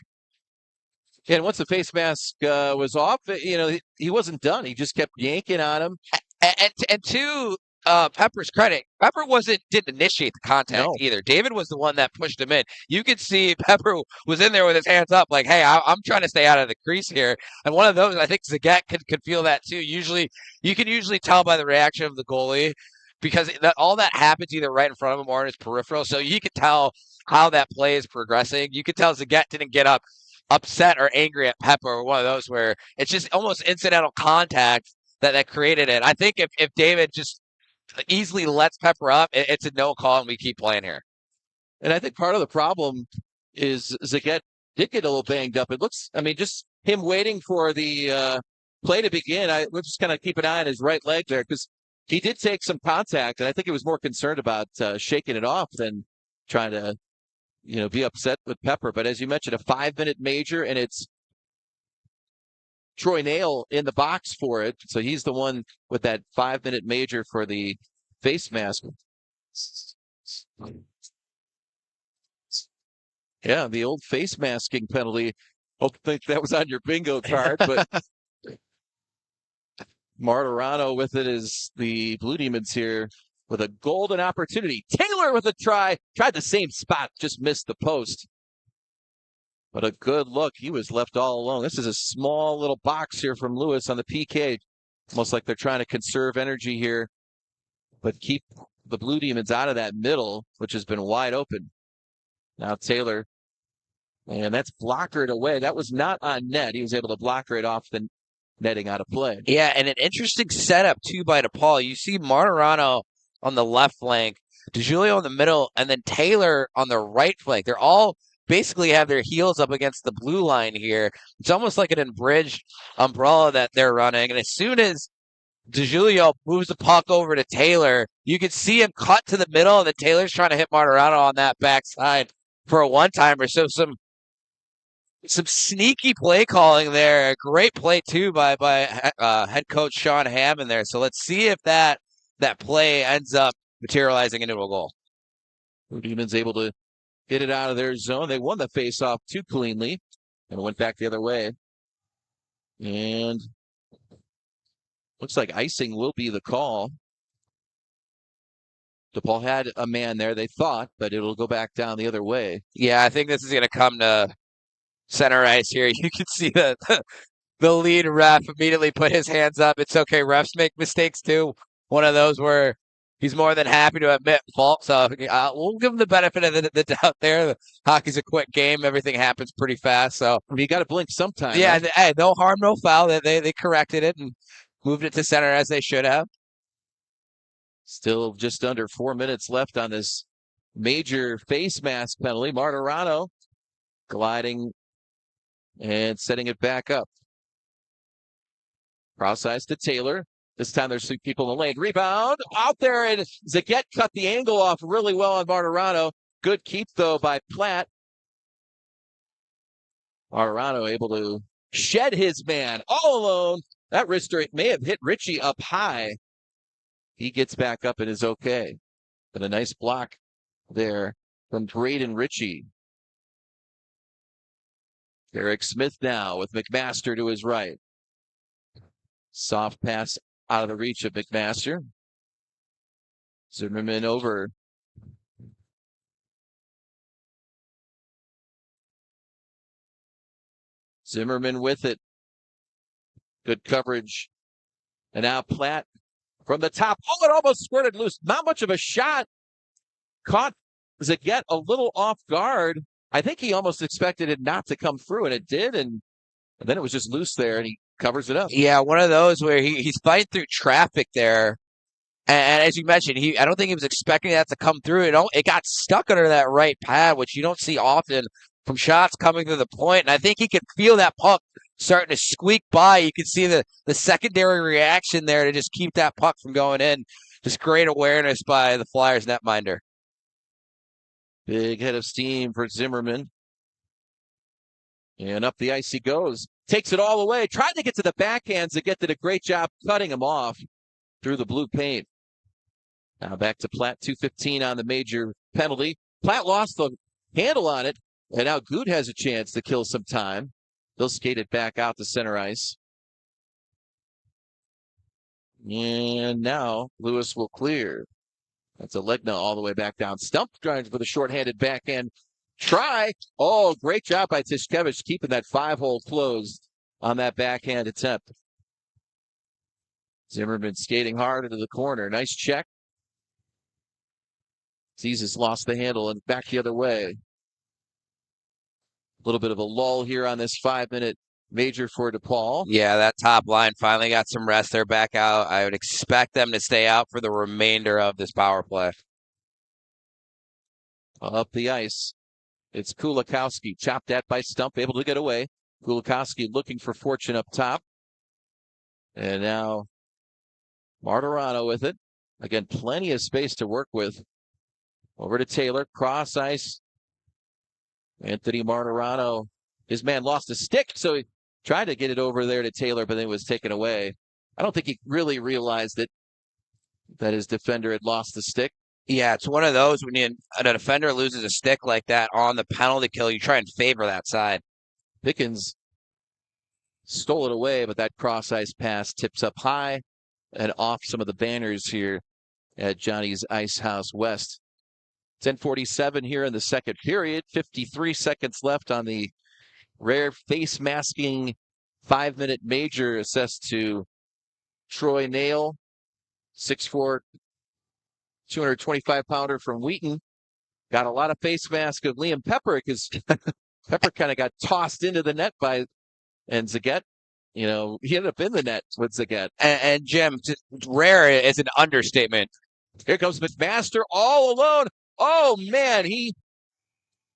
And once the face mask was off, he wasn't done. He just kept yanking on him. And to Pepper's credit, Pepper didn't initiate the contact either. David was the one that pushed him in. You could see Pepper was in there with his hands up, like, "Hey, I'm trying to stay out of the crease here." And one of those, I think Zagat could feel that too. You can usually tell by the reaction of the goalie because all that happens either right in front of him or in his peripheral. So you could tell how that play is progressing. You could tell Zagat didn't get upset or angry at Pepper, or one of those where it's just almost incidental contact that created it. I think if David just easily lets Pepper up, it's a no call and we keep playing here. And I think part of the problem is Zagat did get a little banged up. It looks, just him waiting for the play to begin. We'll just kind of keep an eye on his right leg there because he did take some contact, and I think he was more concerned about shaking it off than trying to, be upset with Pepper. But as you mentioned, a 5-minute major, and it's Troy Nail in the box for it. So he's the one with that 5-minute major for the face mask. Yeah, the old face masking penalty. Hope think that was on your bingo card, but Martirano with it as the Blue Demons here with a golden opportunity. Taylor with a try. Tried the same spot, just missed the post. But a good look. He was left all alone. This is a small little box here from Lewis on the PK. Almost like they're trying to conserve energy here, but keep the Blue Demons out of that middle, which has been wide open. Now Taylor, and that's blockered away. That was not on net. He was able to blocker it off the netting out of play. Yeah, and an interesting setup, too, by DePaul. You see Martirano on the left flank, DeJulio in the middle, and then Taylor on the right flank. They're all basically have their heels up against the blue line here. It's almost like an unbridged umbrella that they're running. And as soon as DeJulio moves the puck over to Taylor, you can see him cut to the middle, and then Taylor's trying to hit Martirano on that backside for a one-timer. So some sneaky play calling there. A great play, too, by head coach Sean Hammond there. So let's see if that play ends up materializing into a goal. Blue Demons able to get it out of their zone. They won the faceoff too cleanly and went back the other way. And looks like icing will be the call. DePaul had a man there, they thought, but it'll go back down the other way. Yeah, I think this is going to come to center ice here. You can see the lead ref immediately put his hands up. It's okay. Refs make mistakes too. One of those where he's more than happy to admit fault. So we'll give him the benefit of the doubt there. Hockey's a quick game. Everything happens pretty fast. So you got to blink sometime. Yeah, right? Hey, no harm, no foul. They corrected it and moved it to center as they should have. Still just under 4 minutes left on this major face mask penalty. Martirano gliding and setting it back up. Cross ice to Taylor. This time there's 2 people in the lane. Rebound out there, and Zaget cut the angle off really well on Martirano. Good keep, though, by Platt. Martirano able to shed his man all alone. That wrister may have hit Ritchie up high. He gets back up and is okay. But a nice block there from Braden Ritchie. Derek Smith now with McMaster to his right. Soft pass out of the reach of McMaster. Zimmerman over. Zimmerman with it. Good coverage. And now Platt from the top. Oh, it almost squirted loose. Not much of a shot. Caught Zaget a little off guard. I think he almost expected it not to come through, and it did. And then it was just loose there, and he covers it up. Yeah, one of those where he's fighting through traffic there. And as you mentioned, I don't think he was expecting that to come through. It got stuck under that right pad, which you don't see often from shots coming to the point. And I think he could feel that puck starting to squeak by. You can see the secondary reaction there to just keep that puck from going in. Just great awareness by the Flyers netminder. Big head of steam for Zimmerman. And up the ice he goes. Takes it all away. Tried to get to the backhands. Zaget did a great job cutting him off through the blue paint. Now back to Platt, 2:15 on the major penalty. Platt lost the handle on it, and now Good has a chance to kill some time. They'll skate it back out to center ice. And now Lewis will clear. That's Alegna all the way back down. Stump trying for the shorthanded backhand try. Oh, great job by Tishkevich keeping that 5-hole closed on that backhand attempt. Zimmerman skating hard into the corner. Nice check. Jesus lost the handle and back the other way. A little bit of a lull here on this 5-minute major for DePaul. Yeah, that top line finally got some rest. They're back out. I would expect them to stay out for the remainder of this power play. Up the ice. It's Kulikowski. Chopped at by Stump, able to get away. Kulikowski looking for fortune up top. And now Martirano with it. Again, plenty of space to work with. Over to Taylor. Cross ice. Anthony Martirano. His man lost a stick, so he tried to get it over there to Taylor, but then it was taken away. I don't think he really realized that his defender had lost the stick. Yeah, it's one of those when a defender loses a stick like that on the penalty kill, you try and favor that side. Pickens stole it away, but that cross ice pass tips up high and off some of the banners here at Johnny's Ice House West. 10:47 here in the second period. 53 seconds left on the rare face masking 5-minute major assessed to Troy Nail, 6'4", 225-pounder from Wheaton. Got a lot of face mask of Liam Pepper because Pepper kind of got tossed into the net and Zagat, he ended up in the net with Zagat. And Jim, rare is an understatement. Here comes McMaster all alone. Oh, man, he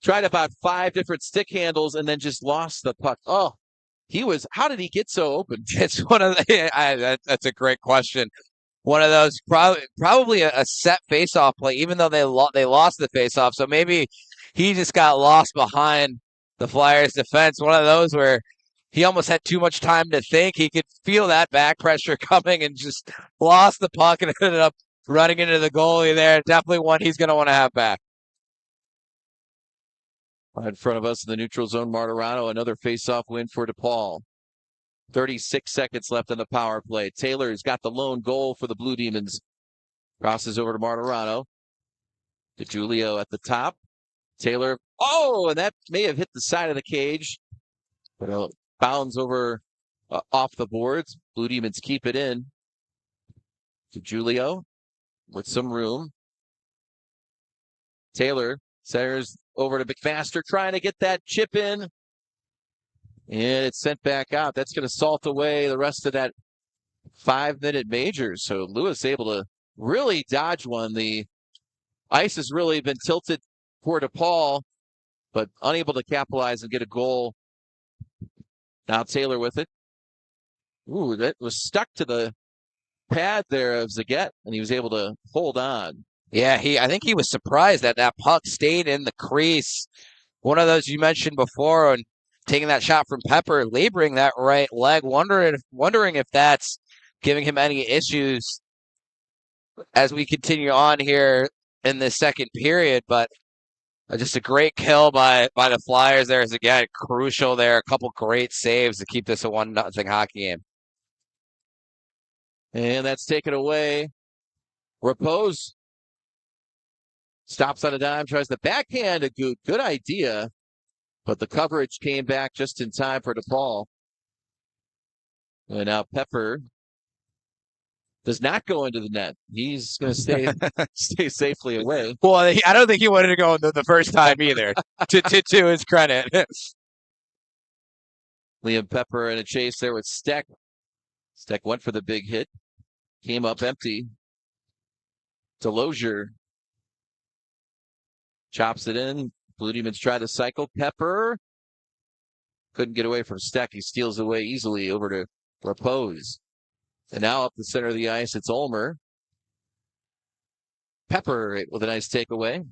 tried about 5 different stick handles and then just lost the puck. Oh, how did he get so open? It's one of that's a great question. One of those probably a set face-off play, even though they lost the face-off. So maybe he just got lost behind the Flyers' defense. One of those where he almost had too much time to think. He could feel that back pressure coming and just lost the puck and ended up running into the goalie there. Definitely one he's going to want to have back. In front of us in the neutral zone, Martirano, another face-off win for DePaul. 36 seconds left on the power play. Taylor's got the lone goal for the Blue Demons. Crosses over to Martirano. DeJulio at the top. Taylor, and that may have hit the side of the cage. But it bounds over off the boards. Blue Demons keep it in. DeJulio with some room. Taylor centers over to McMaster, trying to get that chip in. And it's sent back out. That's going to salt away the rest of that 5-minute major. So Lewis able to really dodge one. The ice has really been tilted for DePaul, but unable to capitalize and get a goal. Now Taylor with it. Ooh, that was stuck to the pad there of Zagat, and he was able to hold on. Yeah, I think he was surprised that puck stayed in the crease. One of those you mentioned before, and taking that shot from Pepper, laboring that right leg, wondering if that's giving him any issues as we continue on here in the second period. But just a great kill by the Flyers there is again crucial there. A couple great saves to keep this a 1-0 hockey game. And that's taken away. Repose stops on a dime, tries the backhand. Good idea. But the coverage came back just in time for DePaul. And now Pepper does not go into the net. He's going to stay safely away. Well, I don't think he wanted to go the first time either, to his credit. Liam Pepper in a chase there with Steck. Steck went for the big hit. Came up empty. Delosier chops it in. Blue Demons try to cycle. Pepper couldn't get away from Steck. He steals away easily over to Repose. And now up the center of the ice, it's Ulmer. Pepper with a nice takeaway.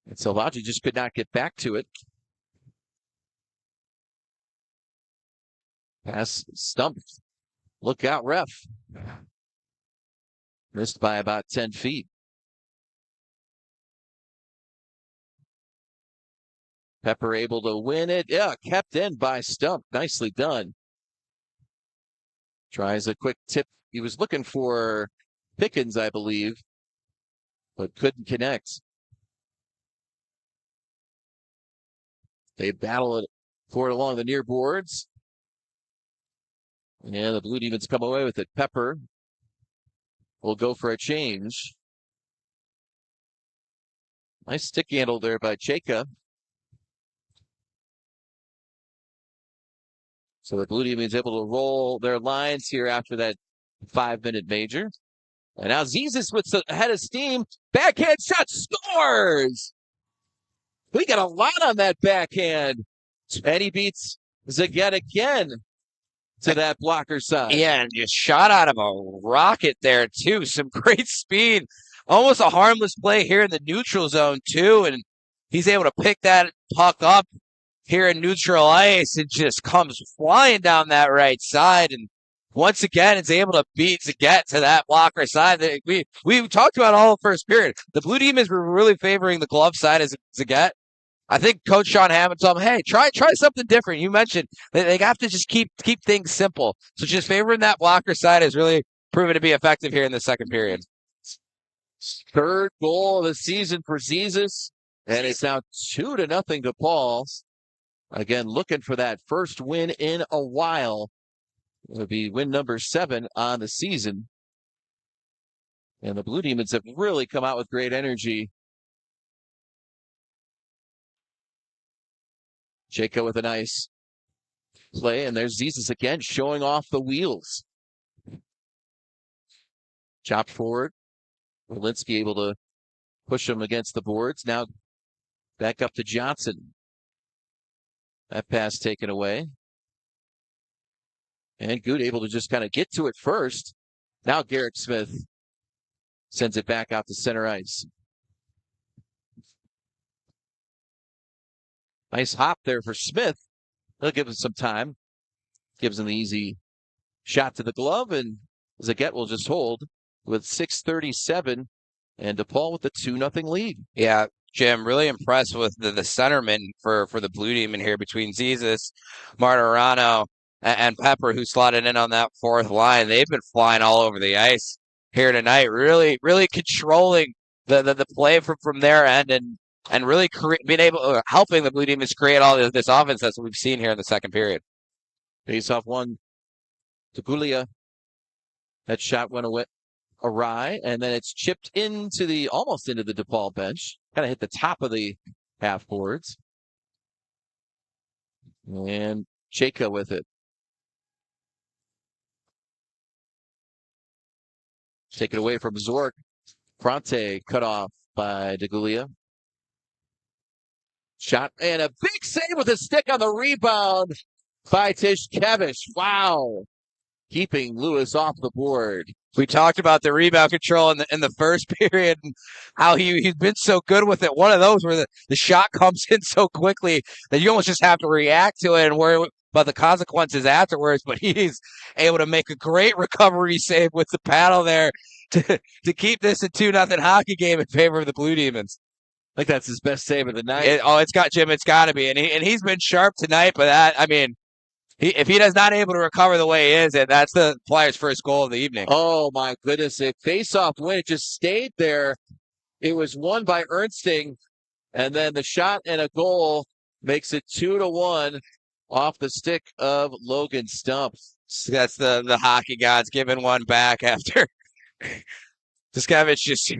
And Salvaggi just could not get back to it. Pass stumped. Look out, ref. Missed by about 10 feet. Pepper able to win it. Yeah, kept in by Stump. Nicely done. Tries a quick tip. He was looking for Pickens, I believe, but couldn't connect. They battle it for it along the near boards. And the Blue Demons come away with it. Pepper will go for a change. Nice stick handle there by Chayka. So the Blue Demons able to roll their lines here after that 5-minute major. And now Zizis with the head of steam. Backhand shot, scores! We got a lot on that backhand. And he beats Zagat again to that blocker side. Yeah, and just shot out of a rocket there, too. Some great speed. Almost a harmless play here in the neutral zone, too. And he's able to pick that puck up here in neutral ice and just comes flying down that right side. And once again, it's able to beat Zagat to that blocker side. We talked about all the first period. The Blue Demons were really favoring the glove side as Zagat. I think Coach Sean Hammond told him, hey, try something different. You mentioned they have to just keep things simple. So just favoring that blocker side has really proven to be effective here in the second period. Third goal of the season for Jesus, and it's now 2-0 DePaul. Again, looking for that first win in a while. It would be win number 7 on the season. And the Blue Demons have really come out with great energy. Jacob with a nice play, and there's Jesus again showing off the wheels. Chopped forward. Walensky able to push him against the boards. Now back up to Johnson. That pass taken away. And Good able to just kind of get to it first. Now Garrett Smith sends it back out to center ice. Nice hop there for Smith. He'll give him some time. Gives him the easy shot to the glove, and Zagat will just hold with 6:37, and DePaul with the 2-0 lead. Yeah, Jim, really impressed with the centerman for the Blue Demon here between Jesus, Martirano, and Pepper, who slotted in on that fourth line. They've been flying all over the ice here tonight, really, really controlling the play from their end and really being able helping the Blue Demons create all this offense that we've seen here in the second period. Face off one to Gulia. That shot went awry, and then it's chipped almost into the DePaul bench. Kind of hit the top of the half boards. And Chayka with it. Taken away from Zork. Fronte cut off by DeGulia. Shot and a big save with a stick on the rebound by Tishkevich. Wow. Keeping Lewis off the board. We talked about the rebound control in the first period and how he's been so good with it. One of those where the shot comes in so quickly that you almost just have to react to it and worry about the consequences afterwards. But he's able to make a great recovery save with the paddle there to keep this a 2-0 hockey game in favor of the Blue Demons. I think that's his best save of the night. It's got to be. And he's been sharp tonight, but if he is not able to recover the way he is, and that's the Flyers' first goal of the evening. Oh, my goodness. A face-off win. It just stayed there. It was won by Ernsting, and then the shot and a goal makes it 2-1 off the stick of Logan Stump. So that's the hockey gods giving one back after Tishkevich just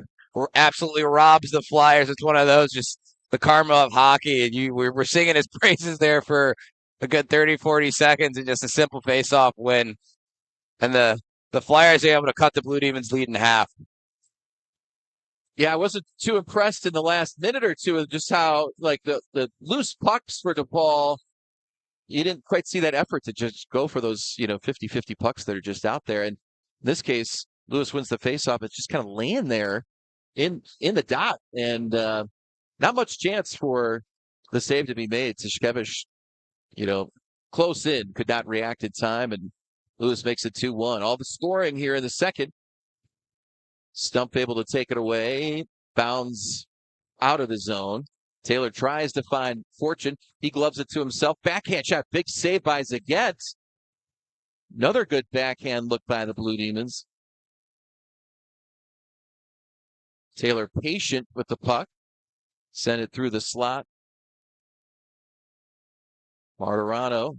absolutely robs the Flyers. It's one of those, just the karma of hockey, and we're singing his praises there for a good 30, 40 seconds and just a simple face-off win. And the Flyers are able to cut the Blue Demons lead in half. Yeah, I wasn't too impressed in the last minute or two of just how, like, the loose pucks for DePaul, you didn't quite see that effort to just go for those, 50-50 pucks that are just out there. And in this case, Lewis wins the face-off. It's just kind of laying there in the dot. And not much chance for the save to be made. Tishkevich, close in, could not react in time, and Lewis makes it 2-1. All the scoring here in the second. Stump able to take it away, bounds out of the zone. Taylor tries to find Fortune. He gloves it to himself. Backhand shot, big save by Zagat. Another good backhand look by the Blue Demons. Taylor patient with the puck. Send it through the slot. Martirano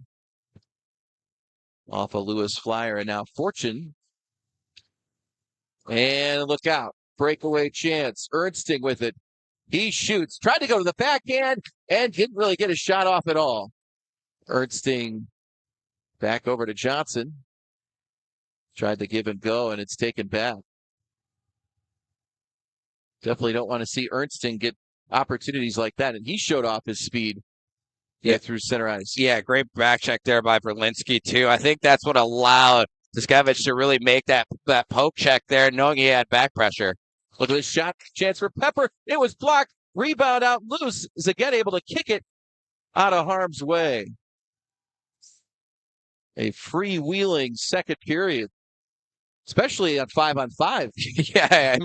off a Lewis flyer, and now Fortune. And look out. Breakaway chance. Ernsting with it. He shoots. Tried to go to the backhand and didn't really get a shot off at all. Ernsting back over to Johnson. Tried to give him go, and it's taken back. Definitely don't want to see Ernsting get opportunities like that, and he showed off his speed. Yeah, through center ice. Yeah, great back check there by Berlinski, too. I think that's what allowed Tishkevich to really make that poke check there, knowing he had back pressure. Look at this shot. Chance for Pepper. It was blocked. Rebound out loose. Is again able to kick it out of harm's way. A freewheeling second period, especially on 5-on-5. Yeah,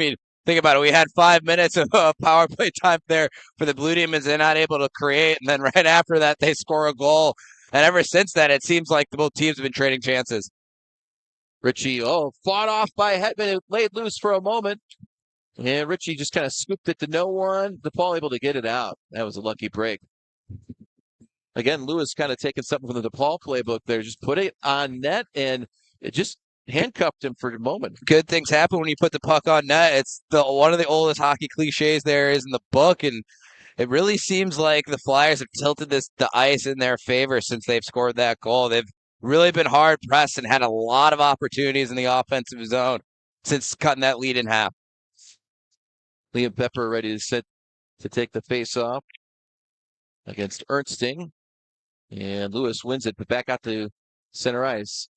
think about it. We had 5 minutes of power play time there for the Blue Demons. They're not able to create, and then right after that, they score a goal. And ever since then, it seems like both teams have been trading chances. Ritchie, fought off by Hetman. It laid loose for a moment. And Ritchie just kind of scooped it to no one. DePaul able to get it out. That was a lucky break. Again, Lewis kind of taking something from the DePaul playbook there. Just put it on net, and it just handcuffed him for a moment. Good things happen when you put the puck on net. It's one of the oldest hockey cliches there is in the book, and it really seems like the Flyers have tilted the ice in their favor since they've scored that goal. They've really been hard pressed and had a lot of opportunities in the offensive zone since cutting that lead in half. Liam Pepper ready to set to take the face off against Ernsting. And Lewis wins it, but back out to center ice.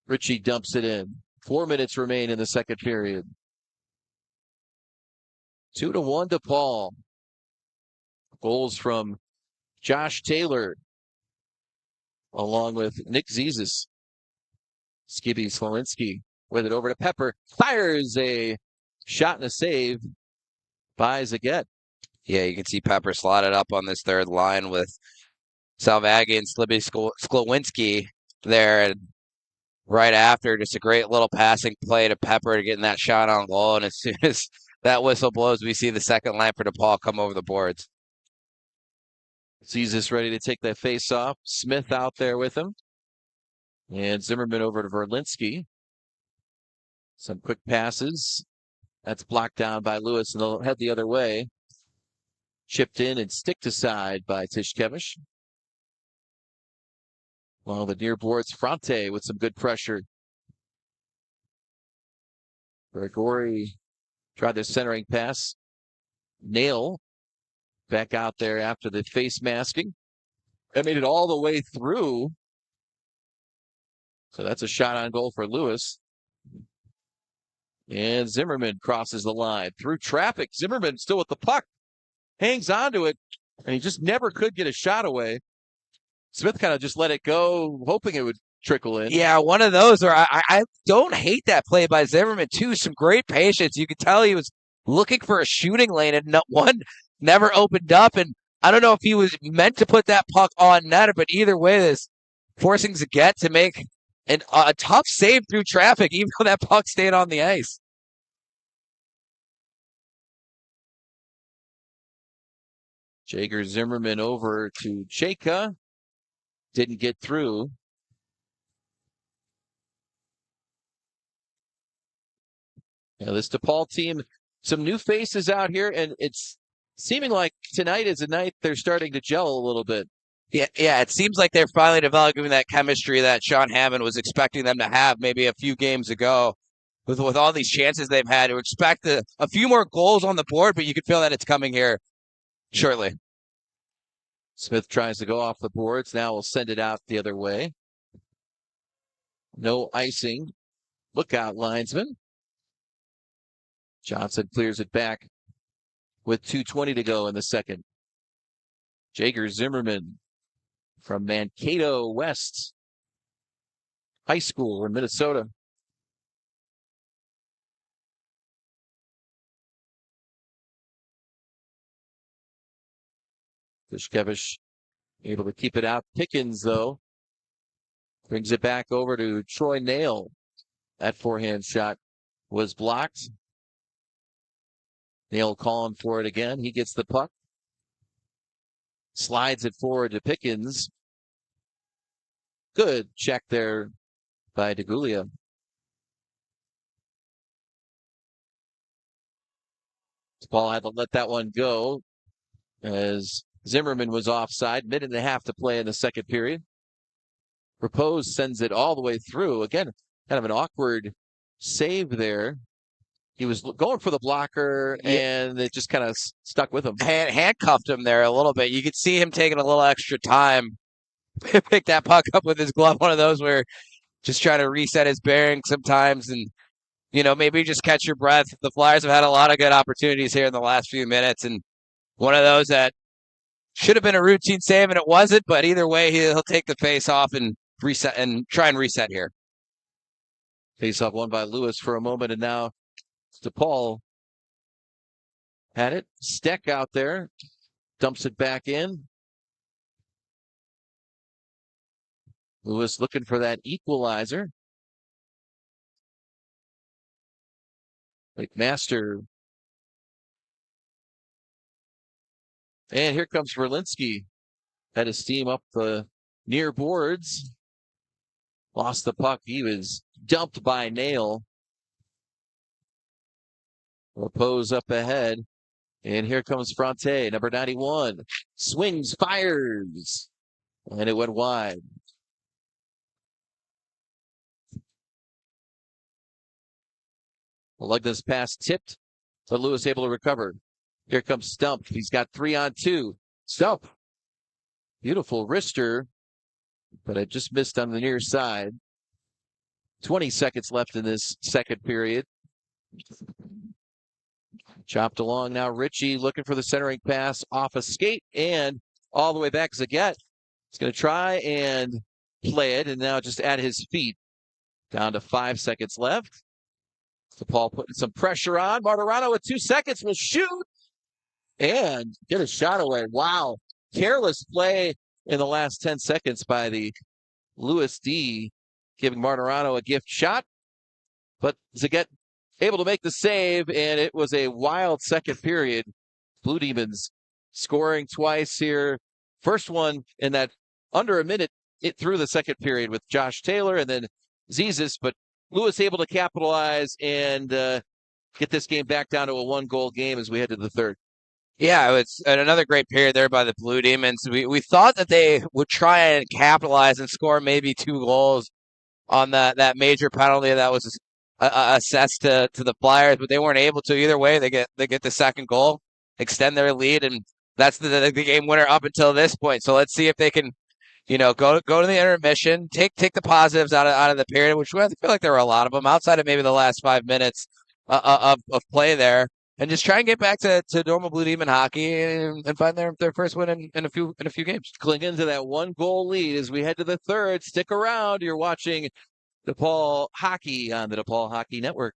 Ritchie dumps it in. 4 minutes remain in the second period. 2-1 DePaul. Goals from Josh Taylor, along with Nick Zizis. Skibby Slowinski with it over to Pepper. Fires a shot and a save by Zaget. Yeah, you can see Pepper slotted up on this third line with Salvagi and Sklowinski there. And right after, just a great little passing play to Pepper getting that shot on goal. And as soon as that whistle blows, we see the second line for DePaul come over the boards. Zizis ready to take that face off. Smith out there with him. And Zimmerman over to Verlinski. Some quick passes. That's blocked down by Lewis, and they'll head the other way. Chipped in and sticked aside by Tishkevich. Well, the near boards, Fronte with some good pressure. Gregori tried their centering pass. Nail back out there after the face masking. That made it all the way through. So that's a shot on goal for Lewis. And Zimmerman crosses the line through traffic. Zimmerman still with the puck. Hangs onto it. And he just never could get a shot away. Smith kind of just let it go, hoping it would trickle in. Yeah, one of those where I don't hate that play by Zimmerman, too. Some great patience. You could tell he was looking for a shooting lane, and one never opened up. And I don't know if he was meant to put that puck on net, but either way, this forcing Zaget to make a tough save through traffic, even though that puck stayed on the ice. Jager Zimmerman over to Chayka. Didn't get through. Now this DePaul team, some new faces out here, and it's seeming like tonight is a night they're starting to gel a little bit. Yeah, it seems like they're finally developing that chemistry that Sean Hammond was expecting them to have maybe a few games ago. With all these chances they've had, to expect a few more goals on the board, but you can feel that it's coming here shortly. Smith tries to go off the boards. Now we'll send it out the other way. No icing. Look out, linesman. Johnson clears it back with 2:20 to go in the second. Jager Zimmerman from Mankato West High School in Minnesota. Tishkevich able to keep it out. Pickens, though, brings it back over to Troy Nail. That forehand shot was blocked. Nail calling for it again. He gets the puck. Slides it forward to Pickens. Good check there by DeGulia. Paul had to let that one go as Zimmerman was offside. Minute and a half to play in the second period. Repose sends it all the way through. Again, kind of an awkward save there. He was going for the blocker, and it just kind of stuck with him. Handcuffed him there a little bit. You could see him taking a little extra time. Pick that puck up with his glove. One of those where just trying to reset his bearing sometimes, and maybe just catch your breath. The Flyers have had a lot of good opportunities here in the last few minutes, and one of those that should have been a routine save, and it wasn't. But either way, he'll take the face off and reset and try and reset here. Face off won by Lewis for a moment, and now DePaul had it. Steck out there, dumps it back in. Lewis looking for that equalizer. McMaster. And here comes Verlinski. Had his team up the near boards. Lost the puck. He was dumped by Nail. Pose up ahead. And here comes Fronte, number 91. Swings, fires. And it went wide. Lugna's pass tipped, but Lewis able to recover. Here comes Stump. He's got 3-on-2. Stump. Beautiful wrister, but it just missed on the near side. 20 seconds left in this second period. Chopped along now. Ritchie looking for the centering pass off a skate and all the way back. Zagat is going to try and play it, and now just at his feet. Down to 5 seconds left. DePaul putting some pressure on. Martirano with 2 seconds will shoot and get a shot away. Wow. Careless play in the last 10 seconds by the Lewis D, giving Martirano a gift shot. But Zagat able to make the save, and it was a wild second period. Blue Demons scoring twice here. First one in that under a minute through the second period with Josh Taylor and then Zizis, but Lewis able to capitalize and get this game back down to a 1-goal game as we head to the third. Yeah, it's another great period there by the Blue Demons. We thought that they would try and capitalize and score maybe 2 goals on that major penalty that was assessed to the Flyers, but they weren't able to. Either way, they get the second goal, extend their lead, and that's the game winner up until this point. So let's see if they can, go to the intermission, take the positives out of the period, which I feel like there were a lot of them outside of maybe the last 5 minutes of play there, and just try and get back to normal Blue Demon hockey and find their first win in a few games. Cling into that 1-goal lead as we head to the third. Stick around. You're watching DePaul Hockey on the DePaul Hockey Network.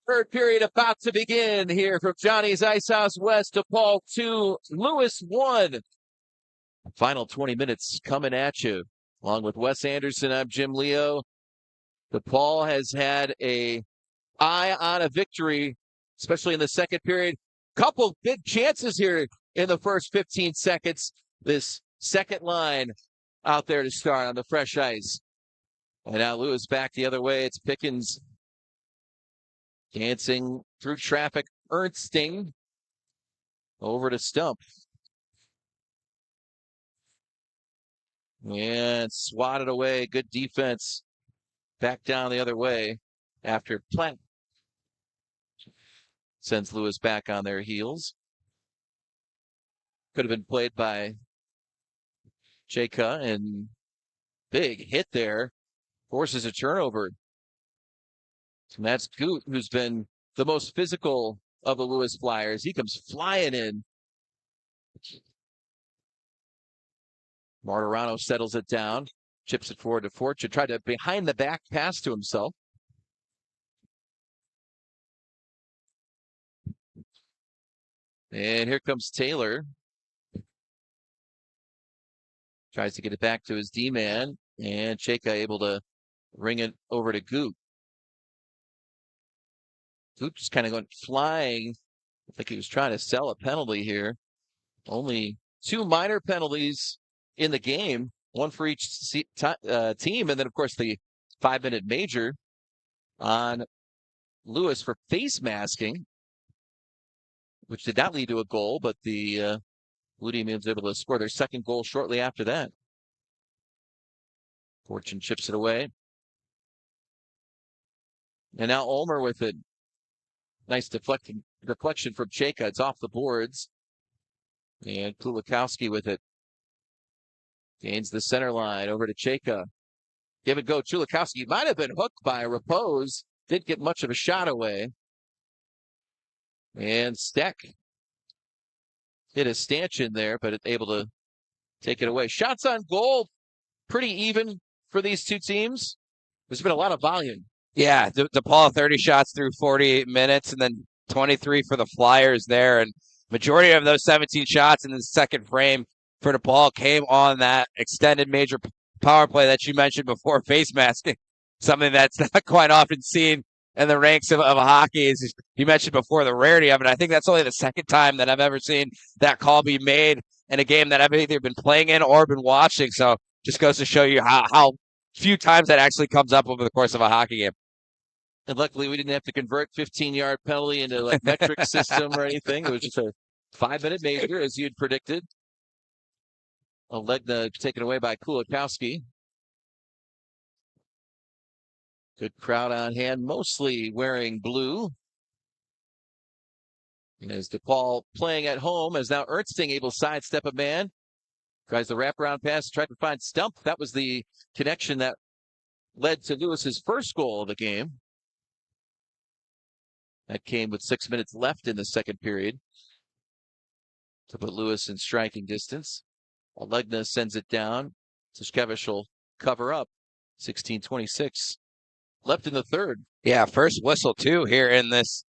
Third period about to begin here from Johnny's Ice House West. DePaul 2, Lewis 1. Final 20 minutes coming at you. Along with Wes Anderson, I'm Jim Leo. DePaul has had an eye on a victory, especially in the second period. Couple big chances here in the first 15 seconds. This second line out there to start on the fresh ice. And now Lewis back the other way. It's Pickens dancing through traffic. Ernsting over to Stump. And swatted away. Good defense. Back down the other way after Platt sends Lewis back on their heels. Could have been played by Chayka, and big hit there. Forces a turnover. And that's Goot, who's been the most physical of the Lewis Flyers. He comes flying in. Martirano settles it down, chips it forward to Fortune, tried to behind the back pass to himself. And here comes Taylor. Tries to get it back to his D-man, and Chayka able to ring it over to Goot. Goot just kind of going flying. I think he was trying to sell a penalty here. Only 2 minor penalties in the game, 1 for each team, and then, of course, the 5-minute major on Lewis for face masking, which did not lead to a goal, but the Blue Team was able to score their second goal shortly after that. Fortune chips it away. And now Ulmer with it. Nice deflection from Chayka. It's off the boards. And Kulikowski with it. Gains the center line over to Chayka. Give it go. Kulikowski might have been hooked by Repose. Didn't get much of a shot away. And Steck hit a stanchion there, but able to take it away. Shots on goal, pretty even for these two teams. There's been a lot of volume. Yeah, DePaul 30 shots through 48 minutes, and then 23 for the Flyers there. And majority of those 17 shots in the second frame for DePaul came on that extended major power play that you mentioned before, face masking, something that's not quite often seen in the ranks of hockey. Is you mentioned before the rarity of it. I think that's only the second time that I've ever seen that call be made in a game that I've either been playing in or been watching. So just goes to show you how few times that actually comes up over the course of a hockey game. And luckily, we didn't have to convert 15-yard penalty into like metric system or anything. It was just a 5-minute major, as you'd predicted. Olegna taken away by Kulikowski. Good crowd on hand, mostly wearing blue. And as DePaul playing at home, as now Ernsting able to sidestep a man. Tries the wraparound pass, tried to find Stump. That was the connection that led to Lewis's first goal of the game. That came with 6 minutes left in the second period to put Lewis in striking distance. Olegna sends it down. Tishkevich will cover up. 16:26 left in the third. Yeah, first whistle too here in this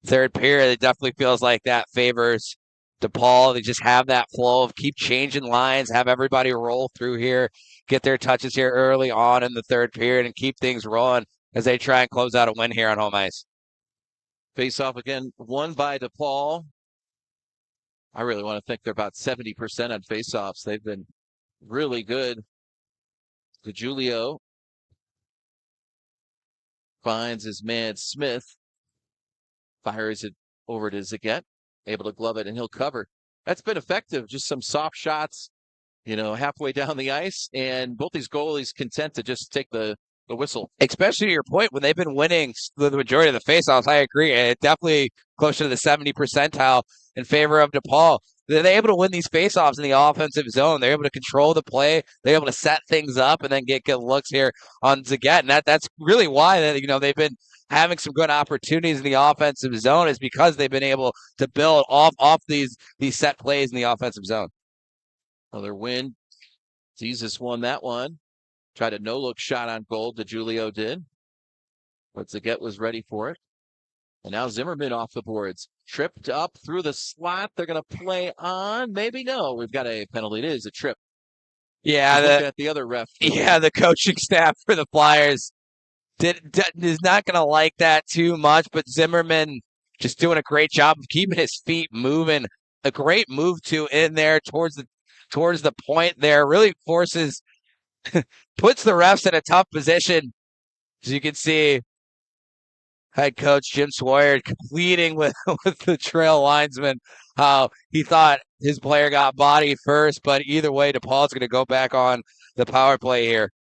third period. It definitely feels like that favors DePaul. They just have that flow of keep changing lines, have everybody roll through here, get their touches here early on in the third period, and keep things rolling as they try and close out a win here on home ice. Face off again, won by DePaul. I really want to think they're about 70% on face-offs. They've been really good. DeJulio finds his man Smith, fires it over to Zagat, able to glove it, and he'll cover. That's been effective. Just some soft shots, halfway down the ice, and both these goalies content to just take the whistle. Especially to your point, when they've been winning the majority of the faceoffs, I agree. It's definitely closer to the 70 percentile in favor of DePaul. They're able to win these faceoffs in the offensive zone. They're able to control the play. They're able to set things up and then get good looks here on Zagat. And that's really why they've been having some good opportunities in the offensive zone, is because they've been able to build off these set plays in the offensive zone. Another win. Jesus won that one. Tried a no-look shot on goal. DeJulio did. But Zagat was ready for it. And now Zimmerman off the boards. Tripped up through the slot. They're going to play on. Maybe no. We've got a penalty. It is a trip. Yeah, looking at the other ref. The coaching staff for the Flyers is not going to like that too much, but Zimmerman just doing a great job of keeping his feet moving. A great move in there towards the point there. Really puts the refs in a tough position. As you can see, head coach Jim Swire pleading with the trail linesman how he thought his player got body first, but either way, DePaul's going to go back on the power play here.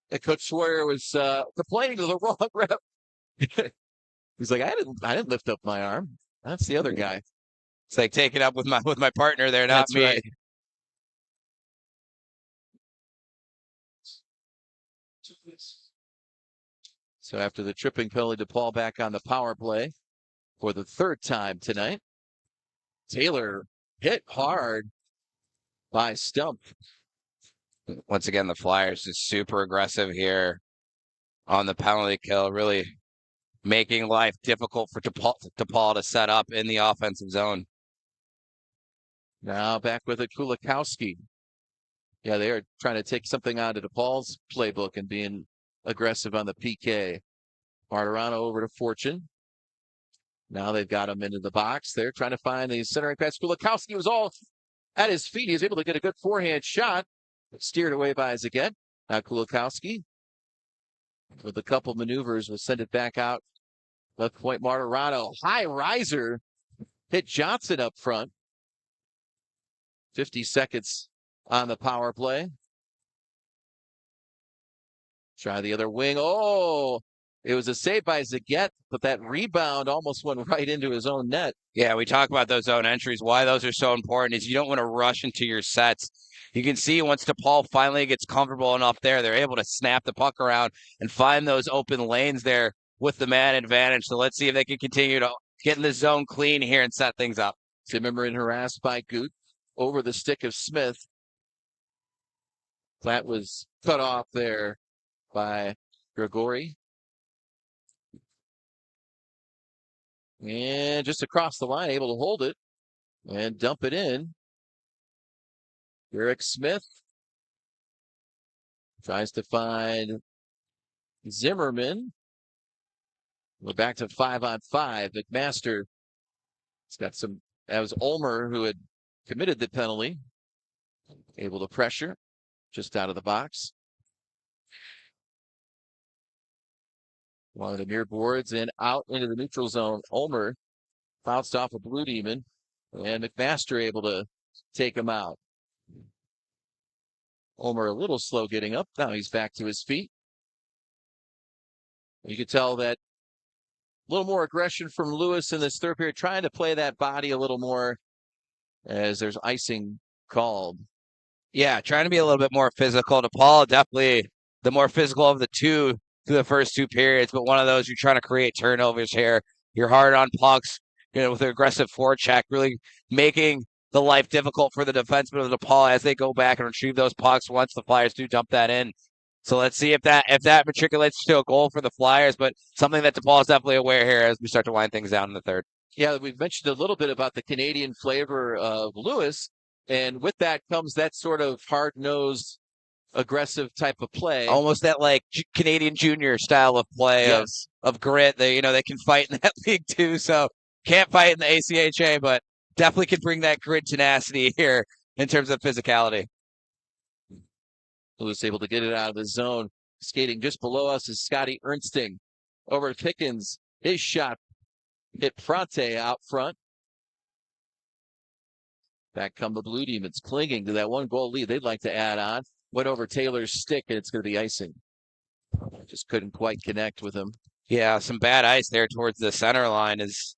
And Coach Swire was complaining to the wrong ref. He's like, I didn't lift up my arm. That's the other guy. It's like taking up with my partner there, not That's me. Right. So after the tripping penalty, DePaul back on the power play for the third time tonight. Taylor hit hard by Stump. Once again, the Flyers is super aggressive here on the penalty kill, really making life difficult for DePaul to set up in the offensive zone. Now back with it, Kulikowski. Yeah, they are trying to take something out of DePaul's playbook and being aggressive on the PK. Martirano over to Fortune. Now they've got him into the box. They're trying to find the centering pass. Kulikowski was all at his feet. He was able to get a good forehand shot. Steered away by Zaget. Now Kulikowski, with a couple maneuvers, will send it back out. Left point, Martirano. High riser. Hit Johnson up front. 50 seconds on the power play. Try the other wing. Oh, it was a save by Zaget, but that rebound almost went right into his own net. Yeah, we talk about those zone entries. Why those are so important is you don't want to rush into your sets. You can see once DePaul finally gets comfortable enough there, they're able to snap the puck around and find those open lanes there with the man advantage. So let's see if they can continue to get in the zone clean here and set things up. Zimmerman harassed by Goot over the stick of Smith. That was cut off there by Grigori. And just across the line, able to hold it and dump it in. Eric Smith tries to find Zimmerman. We're back to 5-on-5. McMaster has got some. That was Ulmer who had committed the penalty. Able to pressure just out of the box. One of the near boards and out into the neutral zone. Ulmer bounced off a Blue Demon, and McMaster able to take him out. Ulmer a little slow getting up. Now he's back to his feet. You could tell that a little more aggression from Lewis in this third period, trying to play that body a little more as there's icing called. Yeah, trying to be a little bit more physical. DePaul definitely the more physical of the two through the first two periods, but one of those you're trying to create turnovers here. You're hard on pucks, with an aggressive forecheck, really making the life difficult for the defensemen of DePaul as they go back and retrieve those pucks once the Flyers do dump that in. So let's see if that matriculates to a goal for the Flyers, but something that DePaul is definitely aware here as we start to wind things down in the third. Yeah, we've mentioned a little bit about the Canadian flavor of Lewis, and with that comes that sort of hard-nosed, aggressive type of play. Almost that like Canadian junior style of play. Yes. of grit. They can fight in that league too, so can't fight in the ACHA, but definitely can bring that grit tenacity here in terms of physicality. Lewis able to get it out of the zone. Skating just below us is Scotty Ernsting. Over to Pickens. His shot hit Fronte out front. Back come the Blue Demons, clinging to that one goal lead they'd like to add on. Went over Taylor's stick, and it's going to be icing. Just couldn't quite connect with him. Yeah, some bad ice there towards the center line. Is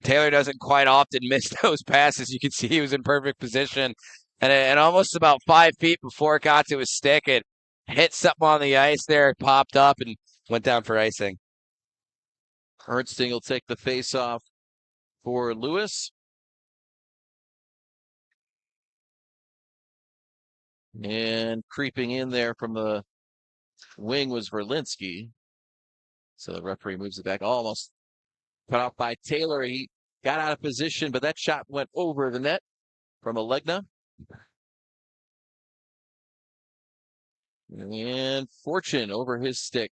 Taylor doesn't quite often miss those passes. You can see he was in perfect position. And almost about 5 feet before it got to his stick, it hit something on the ice there, popped up, and went down for icing. Ernsting will take the face-off for Lewis. And creeping in there from the wing was Verlinski. So the referee moves it back. Almost cut off by Taylor. He got out of position, but that shot went over the net from Alegna. And Fortune over his stick.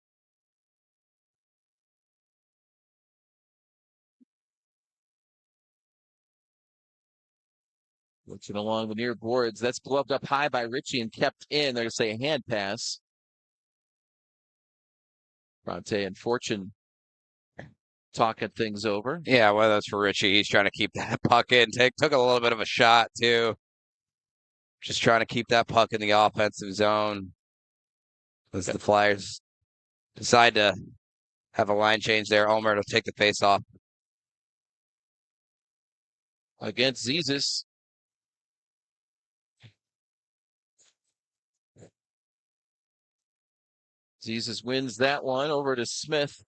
Looking along the near boards. That's gloved up high by Ritchie and kept in. They're going to say a hand pass. Bronte and Fortune talking things over. Yeah, well, that's for Ritchie. He's trying to keep that puck in. Took a little bit of a shot, too. Just trying to keep that puck in the offensive zone. As the Flyers decide to have a line change there, Ulmer will take the face off. Against Zezis. Zezis wins that one over to Smith.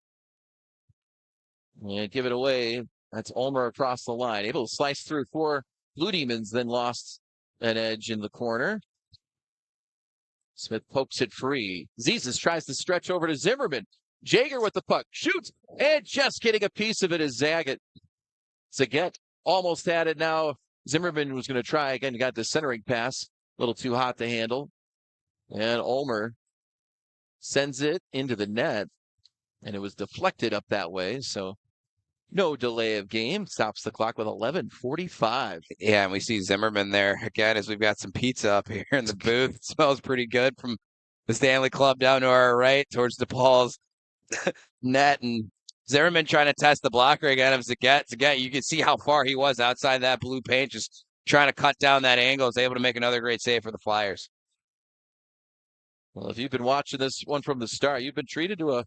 And give it away. That's Ulmer across the line. Able to slice through 4 Blue Demons, then lost an edge in the corner. Smith pokes it free. Zezis tries to stretch over to Zimmerman. Jaeger with the puck. Shoots. And just getting a piece of it is Zagat. Zagat almost had it now. Zimmerman was going to try again. Got the centering pass. A little too hot to handle. And Ulmer sends it into the net. And it was deflected up that way. So no delay of game. Stops the clock with 11:45. Yeah, and we see Zimmerman there again as we've got some pizza up here in the booth. It smells pretty good from the Stanley Club down to our right towards DePaul's net. And Zimmerman trying to test the blocker again of Zagat. Zagat, you can see how far he was outside that blue paint, just trying to cut down that angle. Is able to make another great save for the Flyers. Well, if you've been watching this one from the start, you've been treated to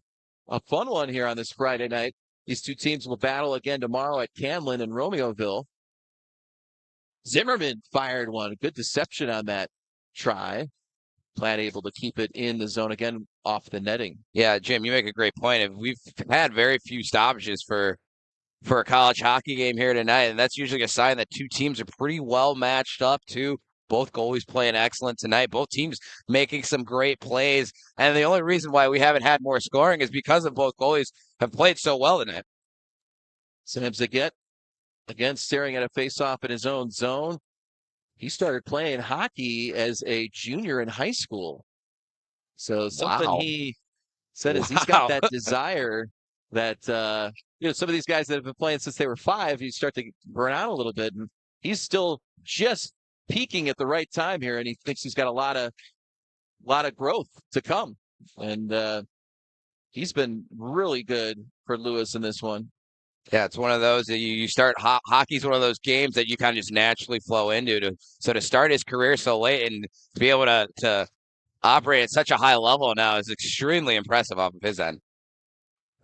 a fun one here on this Friday night. These two teams will battle again tomorrow at Camlin and Romeoville. Zimmerman fired one. Good deception on that try. Platt able to keep it in the zone again off the netting. Yeah, Jim, you make a great point. We've had very few stoppages for a college hockey game here tonight, and that's usually a sign that two teams are pretty well matched up too. Both goalies playing excellent tonight. Both teams making some great plays. And the only reason why we haven't had more scoring is because of both goalies have played so well tonight. Sam Zagat, again, staring at a face-off in his own zone. He started playing hockey as a junior in high school. So something he said is he's got that desire that, some of these guys that have been playing since they were 5, you start to burn out a little bit. And he's still just peaking at the right time here, and he thinks he's got a lot of growth to come. And he's been really good for Lewis in this one. Yeah, it's one of those that you start hockey's one of those games that you kind of just naturally flow into. So to start his career so late and to be able to operate at such a high level now is extremely impressive off of his end.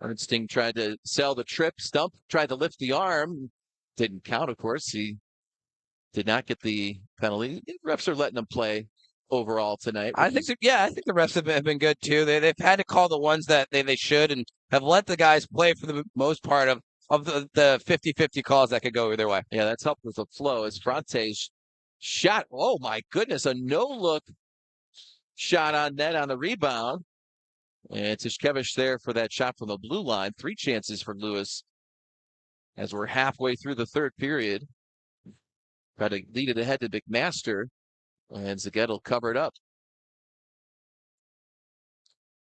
Ernstine tried to sell the trip. Stump tried to lift the arm. Didn't count, of course. He did not get the penalty. Refs are letting them play overall tonight. I think the refs have been good too. They've had to call the ones that they should and have let the guys play for the most part of the 50-50 calls that could go either way. Yeah, that's helped with the flow as Bronte's shot. Oh my goodness, a no-look shot on net on the rebound. And Tishkevich there for that shot from the blue line. 3 chances for Lewis as we're halfway through the third period. Try to lead it ahead to McMaster, and Zagat will cover it up.